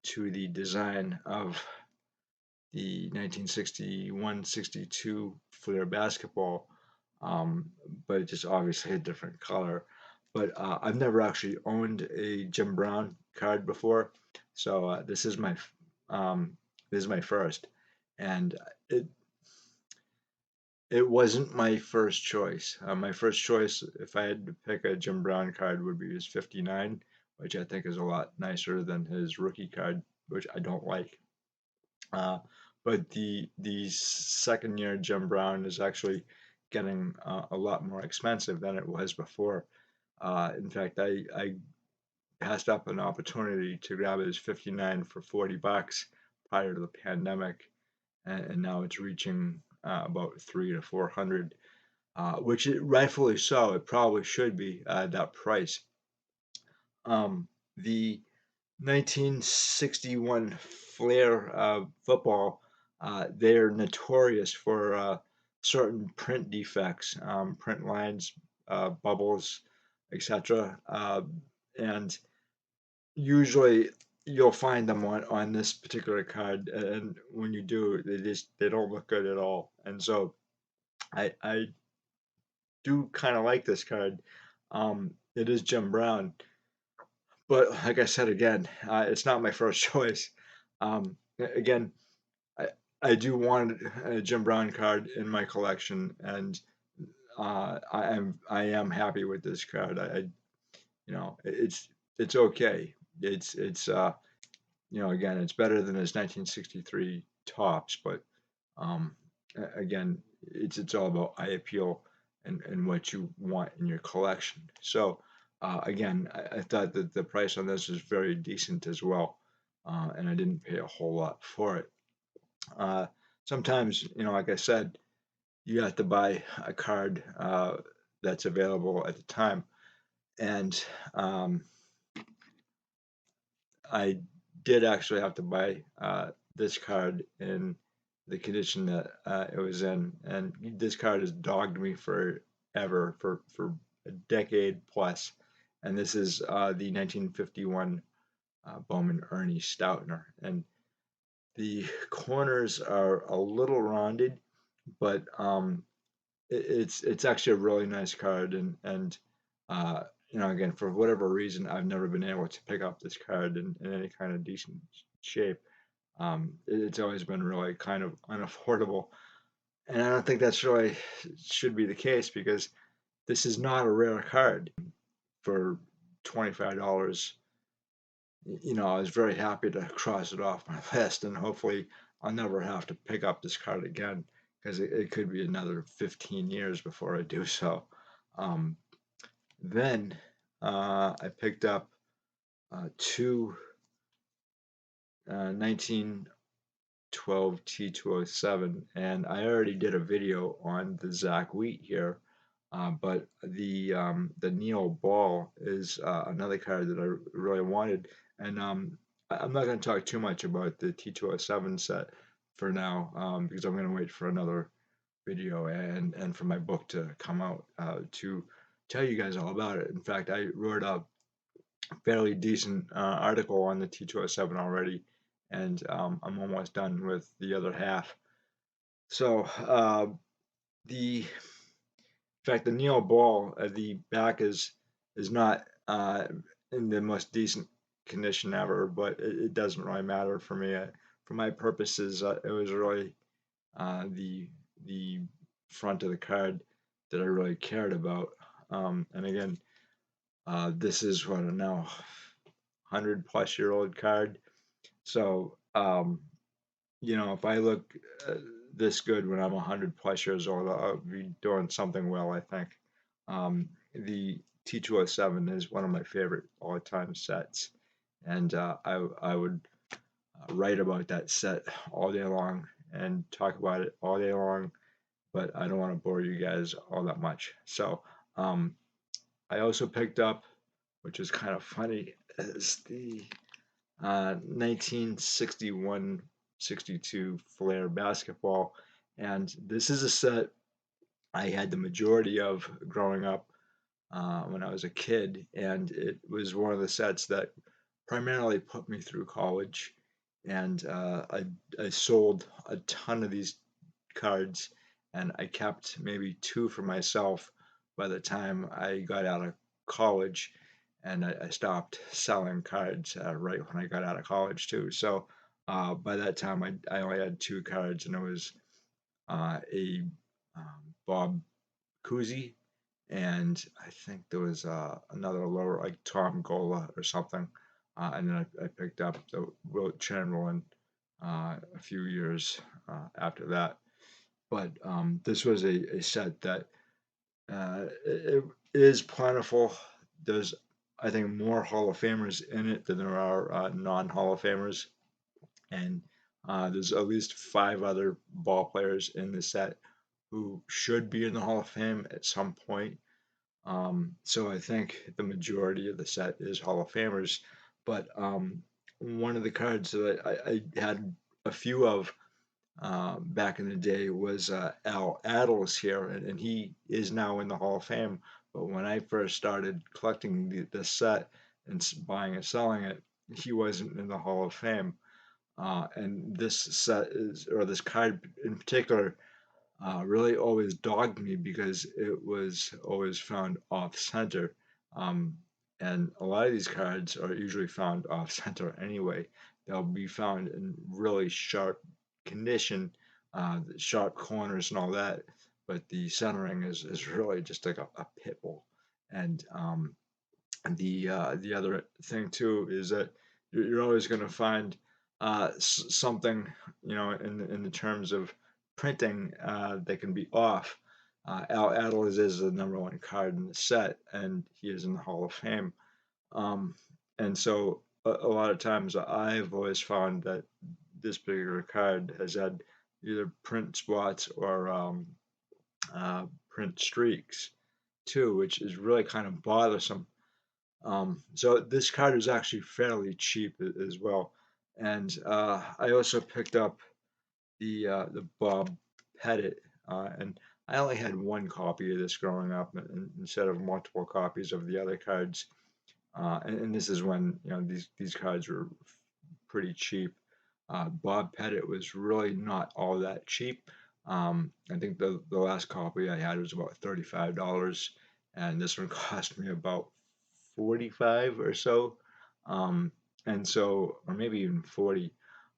to the design of the 1961-62 Fleer basketball, but just obviously a different color. But I've never actually owned a Jim Brown card before, so um, this is my first, and it it wasn't my first choice. My first choice, if I had to pick a Jim Brown card, would be his 59, which I think is a lot nicer than his rookie card, which I don't like. Uh, but the second year Jim Brown is actually getting a lot more expensive than it was before. In fact, I passed up an opportunity to grab his 59 for $40 prior to the pandemic, and now it's reaching about 300 to 400, which it rightfully so. It probably should be that price. The 1961 Flair football, they're notorious for certain print defects, print lines, bubbles, etc. And usually you'll find them on this particular card, and when you do, they don't look good at all. And so I do kind of like this card. It is Jim Brown, but like I said again, it's not my first choice. Again, I I do want a Jim Brown card in my collection, and I am happy with this card. It's okay. Again, it's better than his 1963 tops, but um, again, it's all about eye appeal and what you want in your collection. So again, I thought that the price on this was very decent as well, and I didn't pay a whole lot for it. Uh, Sometimes, like I said, you have to buy a card that's available at the time, and I did actually have to buy this card in the condition that it was in, and this card has dogged me forever, for a decade plus. And this is the 1951 Bowman Ernie Stoutner, and the corners are a little rounded, but it's actually a really nice card, and uh, again, for whatever reason, I've never been able to pick up this card in any kind of decent shape. It's always been really kind of unaffordable, and I don't think that's really should be the case, because this is not a rare card. For $25, I was very happy to cross it off my list, and hopefully I'll never have to pick up this card again, because it could be another 15 years before I do so. Um, then I picked up two 1912 T207, and I already did a video on the Zach Wheat here, but the Neil Ball is another card that I really wanted, and I'm not going to talk too much about the T207 set for now, because I'm going to wait for another video and for my book to come out to tell you guys all about it. In fact, I wrote a fairly decent article on the T207 already, and I'm almost done with the other half. So the in fact, the Neil Ball, the back is not in the most decent condition ever, but it doesn't really matter for me. For my purposes, it was really the front of the card that I really cared about. And again, this is what a now 100-plus-year-old card. So if I look this good when I'm 100-plus years old, I'll be doing something well, I think. The T207 is one of my favorite all-time sets, and I would write about that set all day long and talk about it all day long, but I don't want to bore you guys all that much. So um, I also picked up, which is kind of funny, is the 1961-62 Flair basketball, and this is a set I had the majority of growing up when I was a kid, and it was one of the sets that primarily put me through college. And I sold a ton of these cards, and I kept maybe two for myself by the time I got out of college. And I stopped selling cards right when I got out of college too. So by that time, I only had two cards, and it was a Bob Cousy, and I think there was another lower like Tom Gola or something, and then I picked up the Wilt Chamberlain a few years after that. But this was a set that it is plentiful. There's, I think, more Hall of Famers in it than there are non-Hall of Famers, and there's at least five other ball players in the set who should be in the Hall of Fame at some point. So I think the majority of the set is Hall of Famers, but one of the cards that I had a few of back in the day was Al Attles here, and he is now in the Hall of Fame. But when I first started collecting the set and buying and selling it, he wasn't in the Hall of Fame. And this set is, or this card in particular, really always dogged me because it was always found off center. Um, and a lot of these cards are usually found off center anyway. They'll be found in really sharp condition, sharp corners and all that, but the centering is really just like a pit bull. And the other thing too is that you're always going to find something, in the terms of printing that can be off. Al Attles is the number one card in the set, and he is in the Hall of Fame. Um, and so a lot of times I've always found that this particular card has had either print spots or print streaks too, which is really kind of bothersome. So this card is actually fairly cheap as well. And I also picked up the Bob Pettit, and I only had one copy of this growing up, instead of multiple copies of the other cards. And this is when these cards were pretty cheap. Bob Pettit was really not all that cheap. I think the last copy I had was about $35, and this one cost me about 45 or so. Um, and so, or maybe even 40.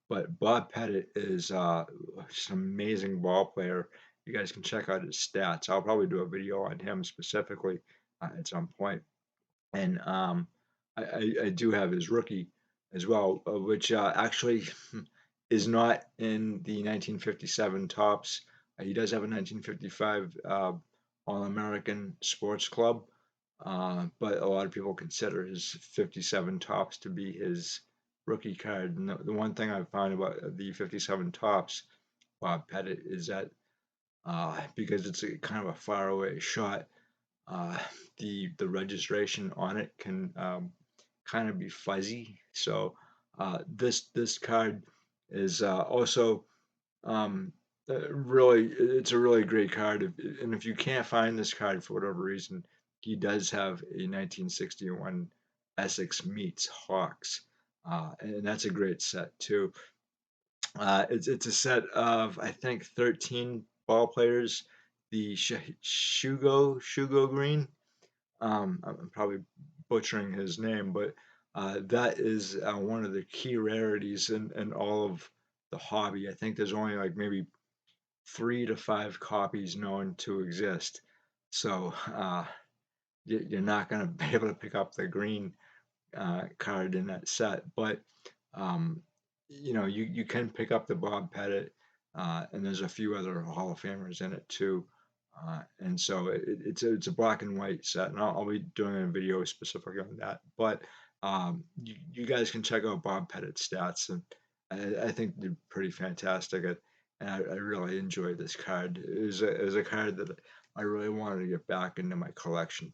But Bob Pettit is just an amazing ball player. You guys can check out his stats. I'll probably do a video on him specifically at some point. And I do have his rookie as well, which actually is not in the 1957 tops. He does have a 1955 All-American Sports Club, but a lot of people consider his 57 tops to be his rookie card. And the one thing I've found about the 57 tops, Bob Pettit, is that because it's a kind of a faraway shot, uh, the registration on it can kind of be fuzzy. So this card is also um, really, it's a really great card. And if you can't find this card for whatever reason, he does have a 1961 Essex meets Hawks, and that's a great set too. It's a set of, I think, 13 ball players. The Shugo Green, I'm probably butchering his name, but That is one of the key rarities in all of the hobby. I think there's only like maybe 3 to 5 copies known to exist. So you're not going to be able to pick up the green card in that set. But um, you can pick up the Bob Pettit, and there's a few other Hall of Famers in it too. And so it's a black and white set, and I'll be doing a video specifically on that. But you guys can check out Bob Pettit's stats, and I think they're pretty fantastic. And I really enjoyed this card. It was a card that I really wanted to get back into my collection.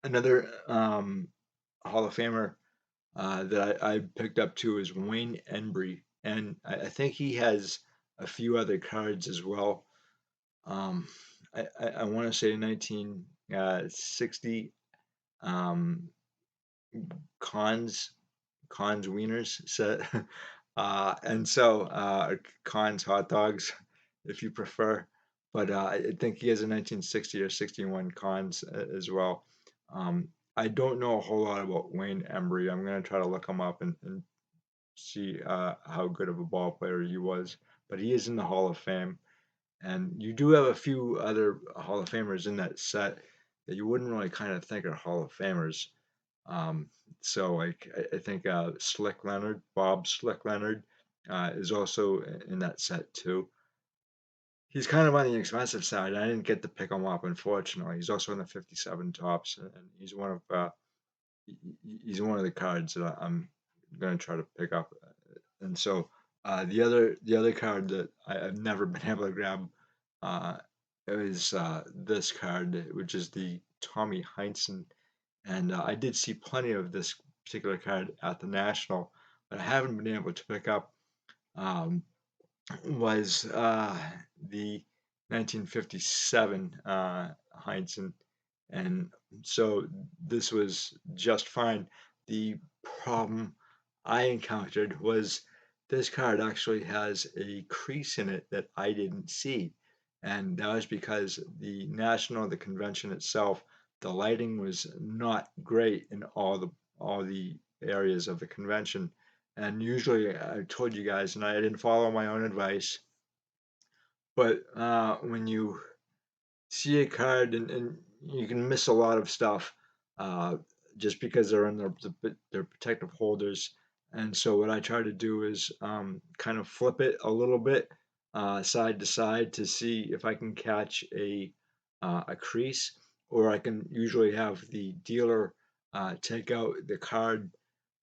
Another Hall of Famer that I picked up too is Wayne Embry, and I think he has a few other cards as well. Um, I want to say 1960 um, Cons Wieners set, and so Cons hot dogs, if you prefer. But I think he has a 1960 or 61 Cons as well. I don't know a whole lot about Wayne Embry. I'm gonna try to look him up and see how good of a ball player he was. But he is in the Hall of Fame, and you do have a few other Hall of Famers in that set that you wouldn't really kind of think are Hall of Famers. Um, so like I think Slick Leonard, Bob Slick Leonard, is also in that set too. He's kind of on the expensive side. I didn't get to pick him up, unfortunately. He's also in the 57 tops, and he's one of the cards that I'm going to try to pick up. And so the other card that I've never been able to grab uh, is this card, which is the Tommy Heinsohn, and I did see plenty of this particular card at the National, but I haven't been able to pick up. Um, was the 1957 Heinsohn, and so this was just fine. The problem I encountered was this card actually has a crease in it that I didn't see, and that was because the convention itself, the lighting was not great in all the areas of the convention. And usually, I told you guys, and I didn't follow my own advice, but when you see a card and you can miss a lot of stuff uh, just because they're in their protective holders. And so what I try to do is kind of flip it a little bit side to side to see if I can catch a crease, or I can usually have the dealer take out the card,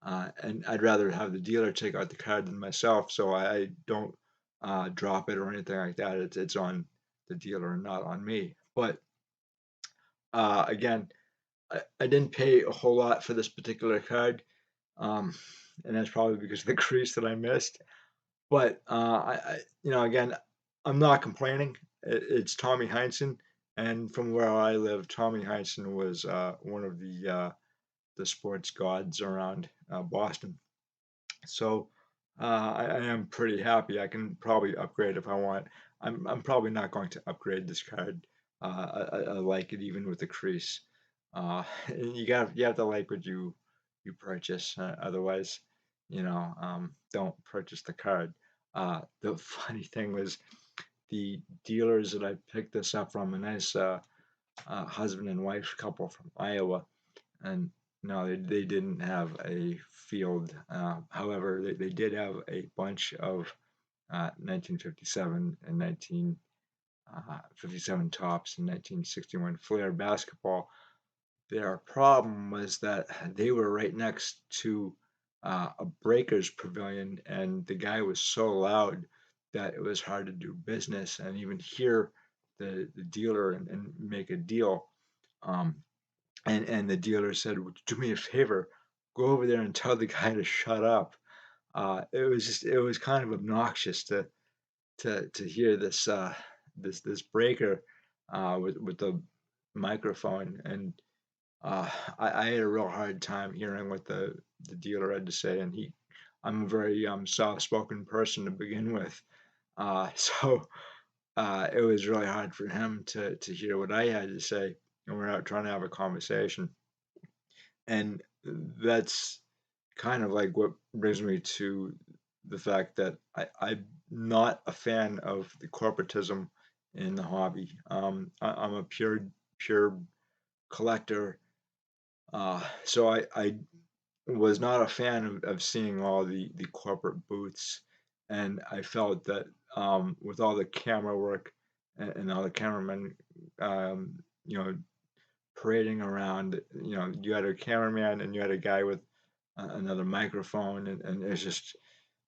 and I'd rather have the dealer take out the card than myself, so I don't drop it or anything like that. It's on the dealer and not on me. But again, I didn't pay a whole lot for this particular card, um, and that's probably because of the crease that I missed. But again, I'm not complaining. It's Tommy Heinsohn, and from where I live, Tommy Heinsohn was one of the sports gods around Boston. So I am pretty happy. I can probably upgrade if I want. I'm probably not going to upgrade this card. I like it even with the crease. And you have to like what you purchase. Otherwise, don't purchase the card. The funny thing was the dealers that I picked this up from, a nice husband and wife couple from Iowa, and no, they didn't have a field. However, they did have a bunch of 1957 and 1957 tops and 1961 Flair basketball. Their problem was that they were right next to a Breakers pavilion, and the guy was so loud that it was hard to do business and even hear the dealer and make a deal. Um, and the dealer said, "Would you do me a favor? Go over there and tell the guy to shut up." It was kind of obnoxious to hear this breaker with the microphone, and I had a real hard time hearing what the dealer had to say. And I'm a very soft-spoken person to begin with, so it was really hard for him to hear what I had to say, and we're out trying to have a conversation. And that's kind of like what brings me to the fact that I'm not a fan of the corporatism in the hobby. I'm a pure collector, so I was not a fan of seeing all the corporate booths, and I felt that with all the camera work and all the cameramen, you know, parading around, you had a cameraman and you had a guy with another microphone, and it's just,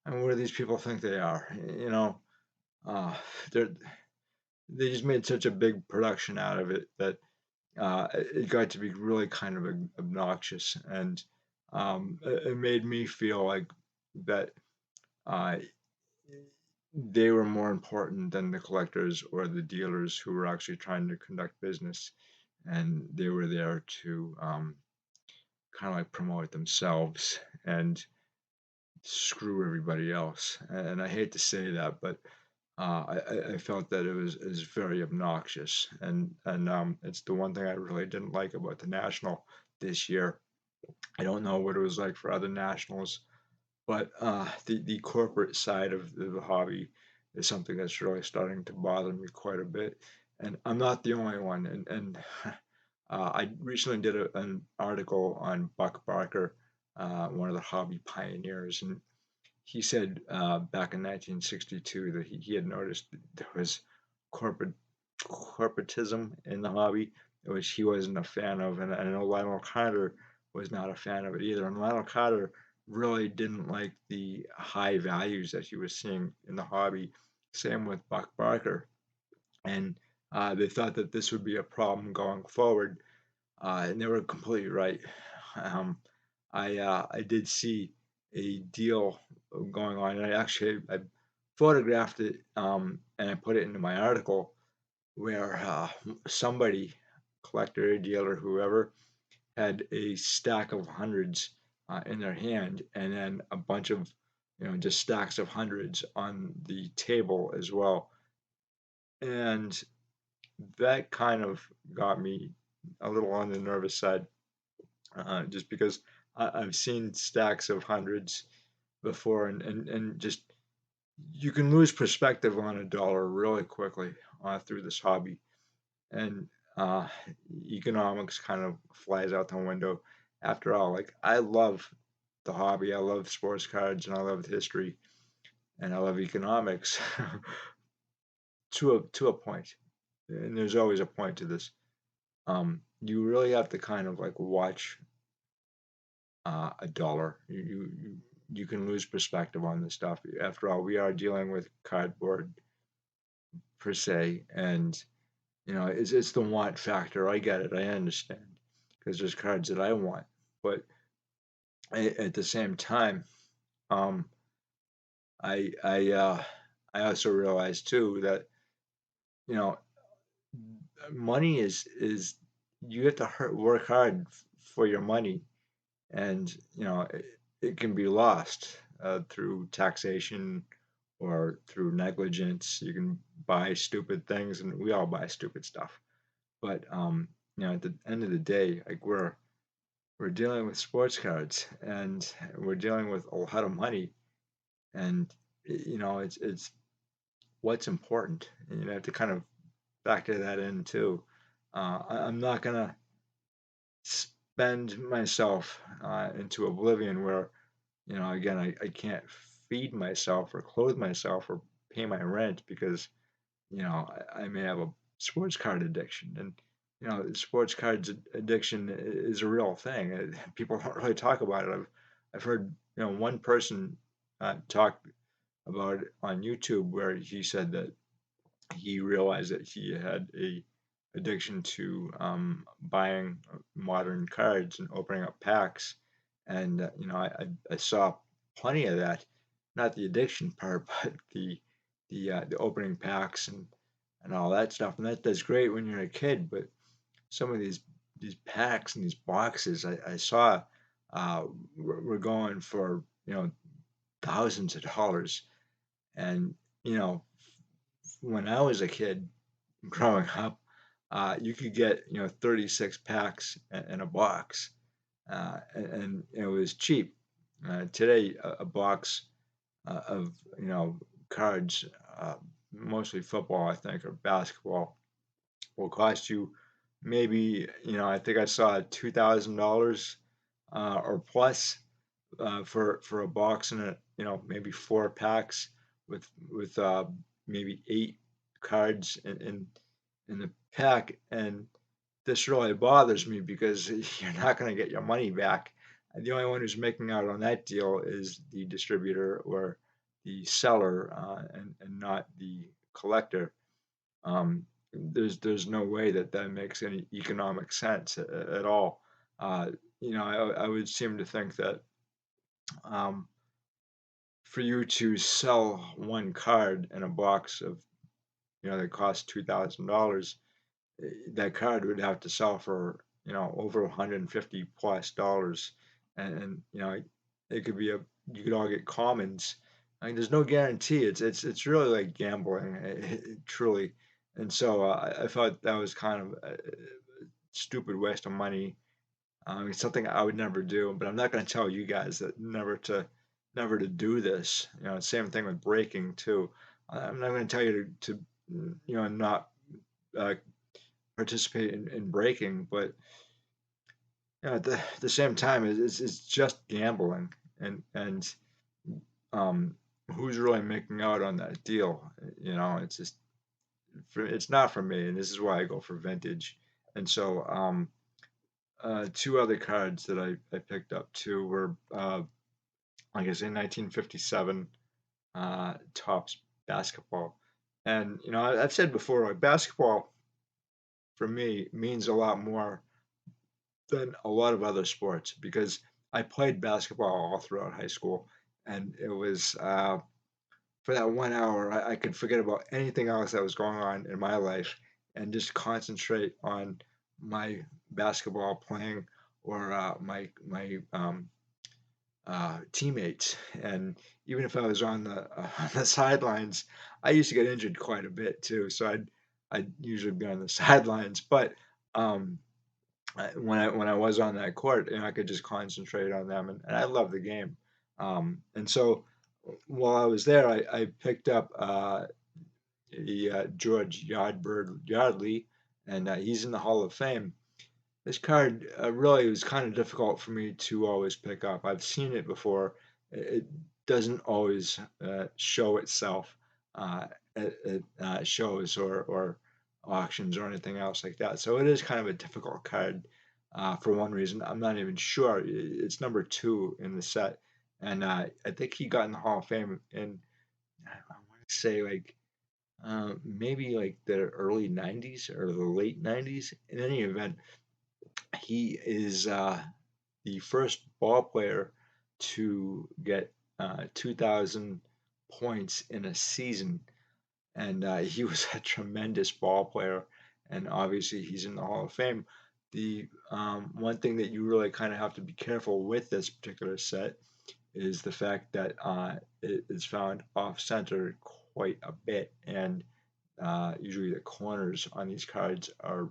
I mean, what do these people think they are? Uh, they're they just made such a big production out of it that it got to be really kind of obnoxious, and it made me feel like that uh, they were more important than the collectors or the dealers who were actually trying to conduct business, and they were there to kind of like promote themselves and screw everybody else. And I hate to say that, but I felt that it was very obnoxious, and it's the one thing I really didn't like about the national this year. I don't know what it was like for other nationals, but the corporate side of the hobby is something that's really starting to bother me quite a bit, and I'm not the only one. And I recently did an article on Buck Barker, one of the hobby pioneers, and he said back in 1962 that he had noticed that there was corporate corporatism in the hobby, which he wasn't a fan of, and I know Lionel Carter was not a fan of it either. And Lionel Carter really didn't like the high values that he was seeing in the hobby. Same with Buck Barker, and they thought that this would be a problem going forward, and they were completely right. Um, I did see a deal going on, and I photographed it, and I put it into my article where somebody, collector, dealer, whoever, had a stack of hundreds in their hand, and then a bunch of just stacks of hundreds on the table as well, and that kind of got me a little on the nervous side, just because I've seen stacks of hundreds before, and just you can lose perspective on a dollar really quickly through this hobby, and uh, economics kind of flies out the window. After all, like I love the hobby, I love sports cards, and I love history, and I love economics to a point, and there's always a point to this. You really have to kind of like watch a dollar. You can lose perspective on this stuff. After all, we are dealing with cardboard per se, and it's the want factor. I get it. I understand because there's cards that I want, but at the same time, um, I also realize too that you know money is you have to work hard for your money, and it can be lost through taxation or through negligence. You can buy stupid things, and we all buy stupid stuff. But at the end of the day, like we're dealing with sports cards, and we're dealing with a lot of money, and it's what's important. And you have to kind of factor that in too. I'm not gonna spend myself into oblivion where again I can't feed myself or clothe myself or pay my rent because I may have a sports card addiction, and sports cards addiction is a real thing. People don't really talk about it. I've heard one person talk about it on YouTube where he said that he realized that he had a addiction to buying modern cards and opening up packs, and I saw plenty of that, not the addiction part, but the opening packs and all that stuff, and that's great when you're a kid, but some of these packs and these boxes I saw were going for thousands of dollars, and you know when I was a kid growing up, you could get 36 packs in a box, and it was cheap. Today, a box of cards, mostly football, I think, or basketball, will cost you maybe I think I saw $2,000 or plus for a box and a maybe 4 packs with maybe 8 cards in the pack. And this really bothers me because you're not going to get your money back. And the only one who's making out on that deal is the distributor or the seller, and not the collector. There's no way that that makes any economic sense at all. Uh, I would seem to think that um, for you to sell one card in a box of that costs $2,000, that card would have to sell for over 150 plus dollars, and it could be a you could all get commons. I mean, there's no guarantee. It's really like gambling, truly. And so I thought that was kind of a stupid waste of money. It's something I would never do, but I'm not going to tell you guys that never to do this. Same thing with breaking too. I'm not going to tell you to not uh, participate in breaking, but at the same time, it's just gambling, and um, who's really making out on that deal? It's just it's not for me, and this is why I go for vintage. And so, two other cards that I picked up too were, like I say, 1957 Topps basketball. And I've said before, like basketball for me means a lot more than a lot of other sports because I played basketball all throughout high school, and it was for that 1 hour I could forget about anything else that was going on in my life and just concentrate on my basketball playing or my teammates. And even if I was on on the sidelines, I used to get injured quite a bit too, so I'd usually be on the sidelines, but um, when I was on that court, I could just concentrate on them, and I love the game. And so while I was there, I picked up the George Yardley, and he's in the Hall of Fame. This card really was kind of difficult for me to always pick up. I've seen it before. It doesn't always show itself uh, at shows or auctions or anything else like that. So it is kind of a difficult card for one reason. I'm not even sure. It's number 2 in the set, and I think he got in the Hall of Fame in I want to say like maybe like the early 90s or the late 90s. In any event, he is the first ball player to get 2,000 points in a season, and he was a tremendous ball player, and obviously he's in the Hall of Fame. The one thing that you really kind of have to be careful with this particular set is the fact that it is found off center quite a bit, and usually the corners on these cards are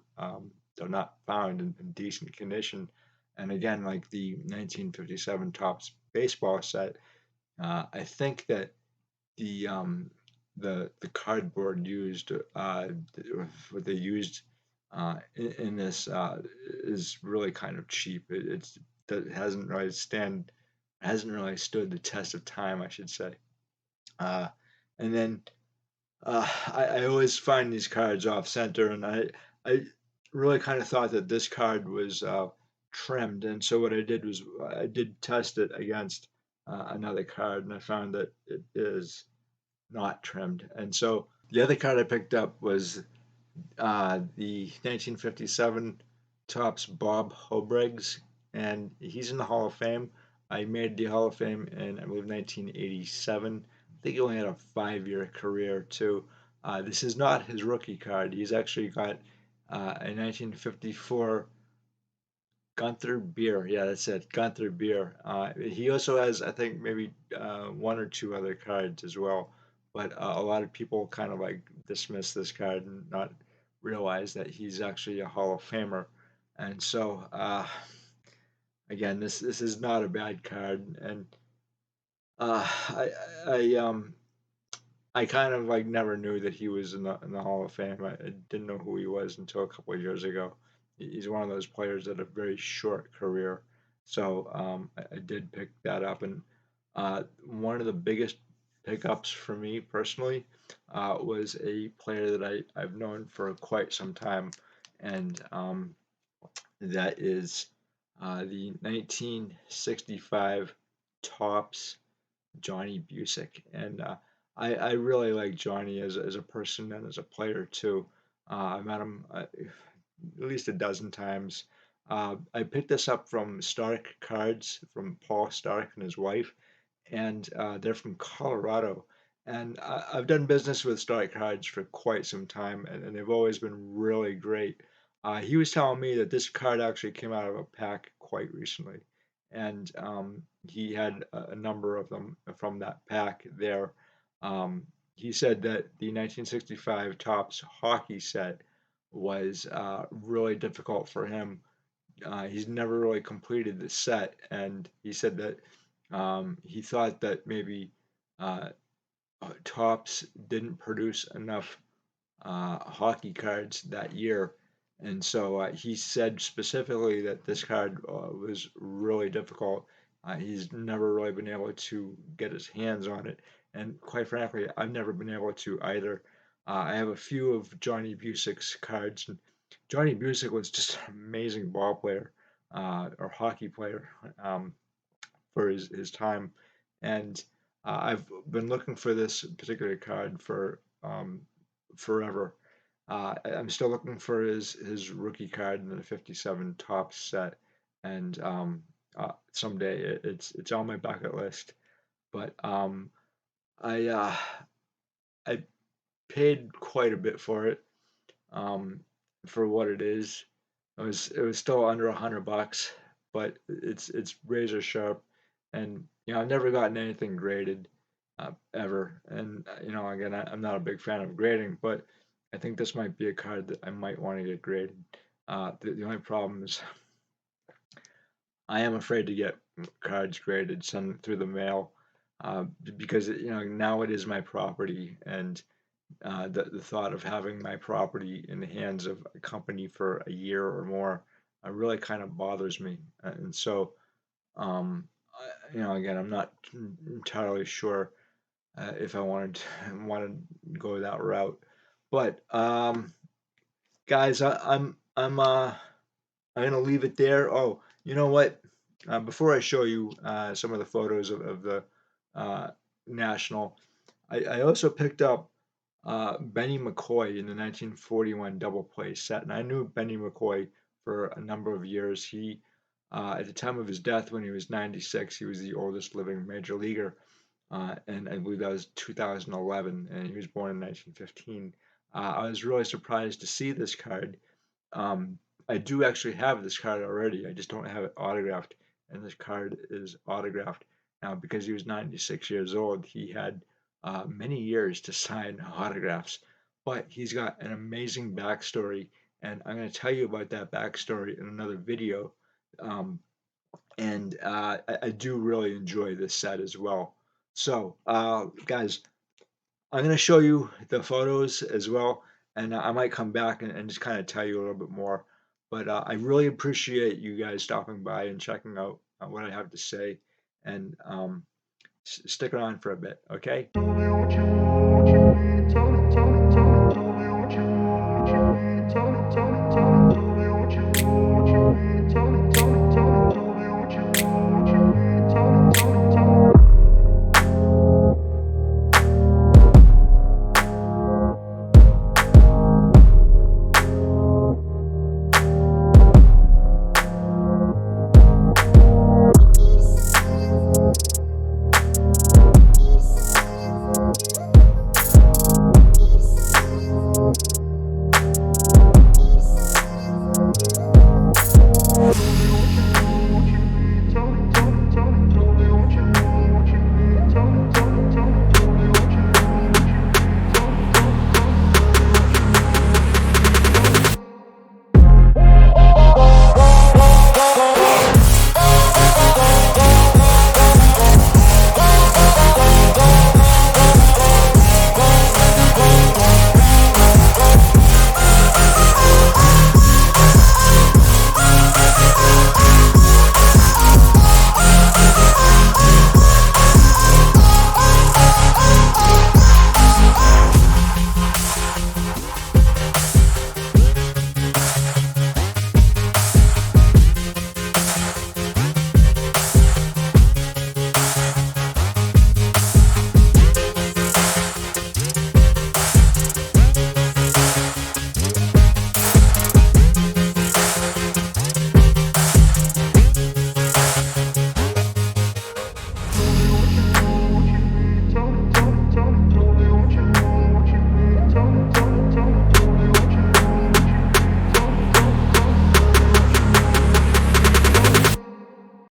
they're not found in decent condition. And again, like the 1957 Topps baseball set, I think that the um, the cardboard used what they used in this is really kind of cheap. It hasn't really stood the test of time, I should say. Uh, and then I always find these cards off center, and I really kind of thought that this card was trimmed. And so what I did was I did test it against another card, and I found that it is not trimmed. And so the other card I picked up was the 1957 Topps Bob Hobriggs, and he's in the Hall of Fame. I made the Hall of Fame in, I believe, 1987. I think he only had a 5-year career, too. This is not his rookie card. He's actually got a 1954 Gunther Beer. Yeah, that's it, Gunther Beer. He also has, I think, maybe one or two other cards as well. But a lot of people kind of like dismiss this card and not realize that he's actually a Hall of Famer. And so again, this is not a bad card, and uh, I I I kind of like never knew that he was in the Hall of Fame. I didn't know who he was until a couple of years ago. He's one of those players that have a very short career, so I did pick that up. And one of the biggest pickups for me personally was a player that I've known for quite some time, and that is the 1965 Topps Johnny Busick, and I really like Johnny as a person and as a player too. I met him at least a dozen times. I picked this up from Stark Cards from Paul Stark and his wife, and they're from Colorado. And I've done business with Stark Cards for quite some time, and they've always been really great. He was telling me that this card actually came out of a pack quite recently, and he had a number of them from that pack there. He said that the 1965 Topps hockey set was really difficult for him. He's never really completed the set, and he said that he thought that maybe uh, Topps didn't produce enough hockey cards that year. And so he said specifically that this card was really difficult. He's never really been able to get his hands on it. And quite frankly, I've never been able to either. I have a few of Johnny Busick's cards. And Johnny Busick was just an amazing ball player or hockey player for his time. And I've been looking for this particular card for forever. I'm still looking for his rookie card in the 57 top set, and someday it's on my bucket list. But I I paid quite a bit for it um, for what it is. It was still under $100, but it's razor sharp, and I've never gotten anything graded ever. And again, I'm not a big fan of grading, but I think this might be a card that I might want to get graded. The only problem is I am afraid to get cards graded sent through the mail because now it is my property, and the thought of having my property in the hands of a company for a year or more really kind of bothers me. And so, again, I'm not entirely sure if I want to go that route. But guys, I'm gonna leave it there. Oh, you know what? Before I show you some of the photos of the uh, national, I also picked up Benny McCoy in the 1941 double play set, and I knew Benny McCoy for a number of years. He, at the time of his death, when he was 96, he was the oldest living major leaguer, and I believe that was 2011, and he was born in 1915. I was really surprised to see this card. I do actually have this card already. I just don't have it autographed, and this card is autographed. Now, because he was 96 years old, he had many years to sign autographs, but he's got an amazing backstory, and I'm going to tell you about that backstory in another video. Um, and I do really enjoy this set as well. So, guys, I'm going to show you the photos as well, and I might come back and just kind of tell you a little bit more. But I really appreciate you guys stopping by and checking out what I have to say, and stick around for a bit, okay?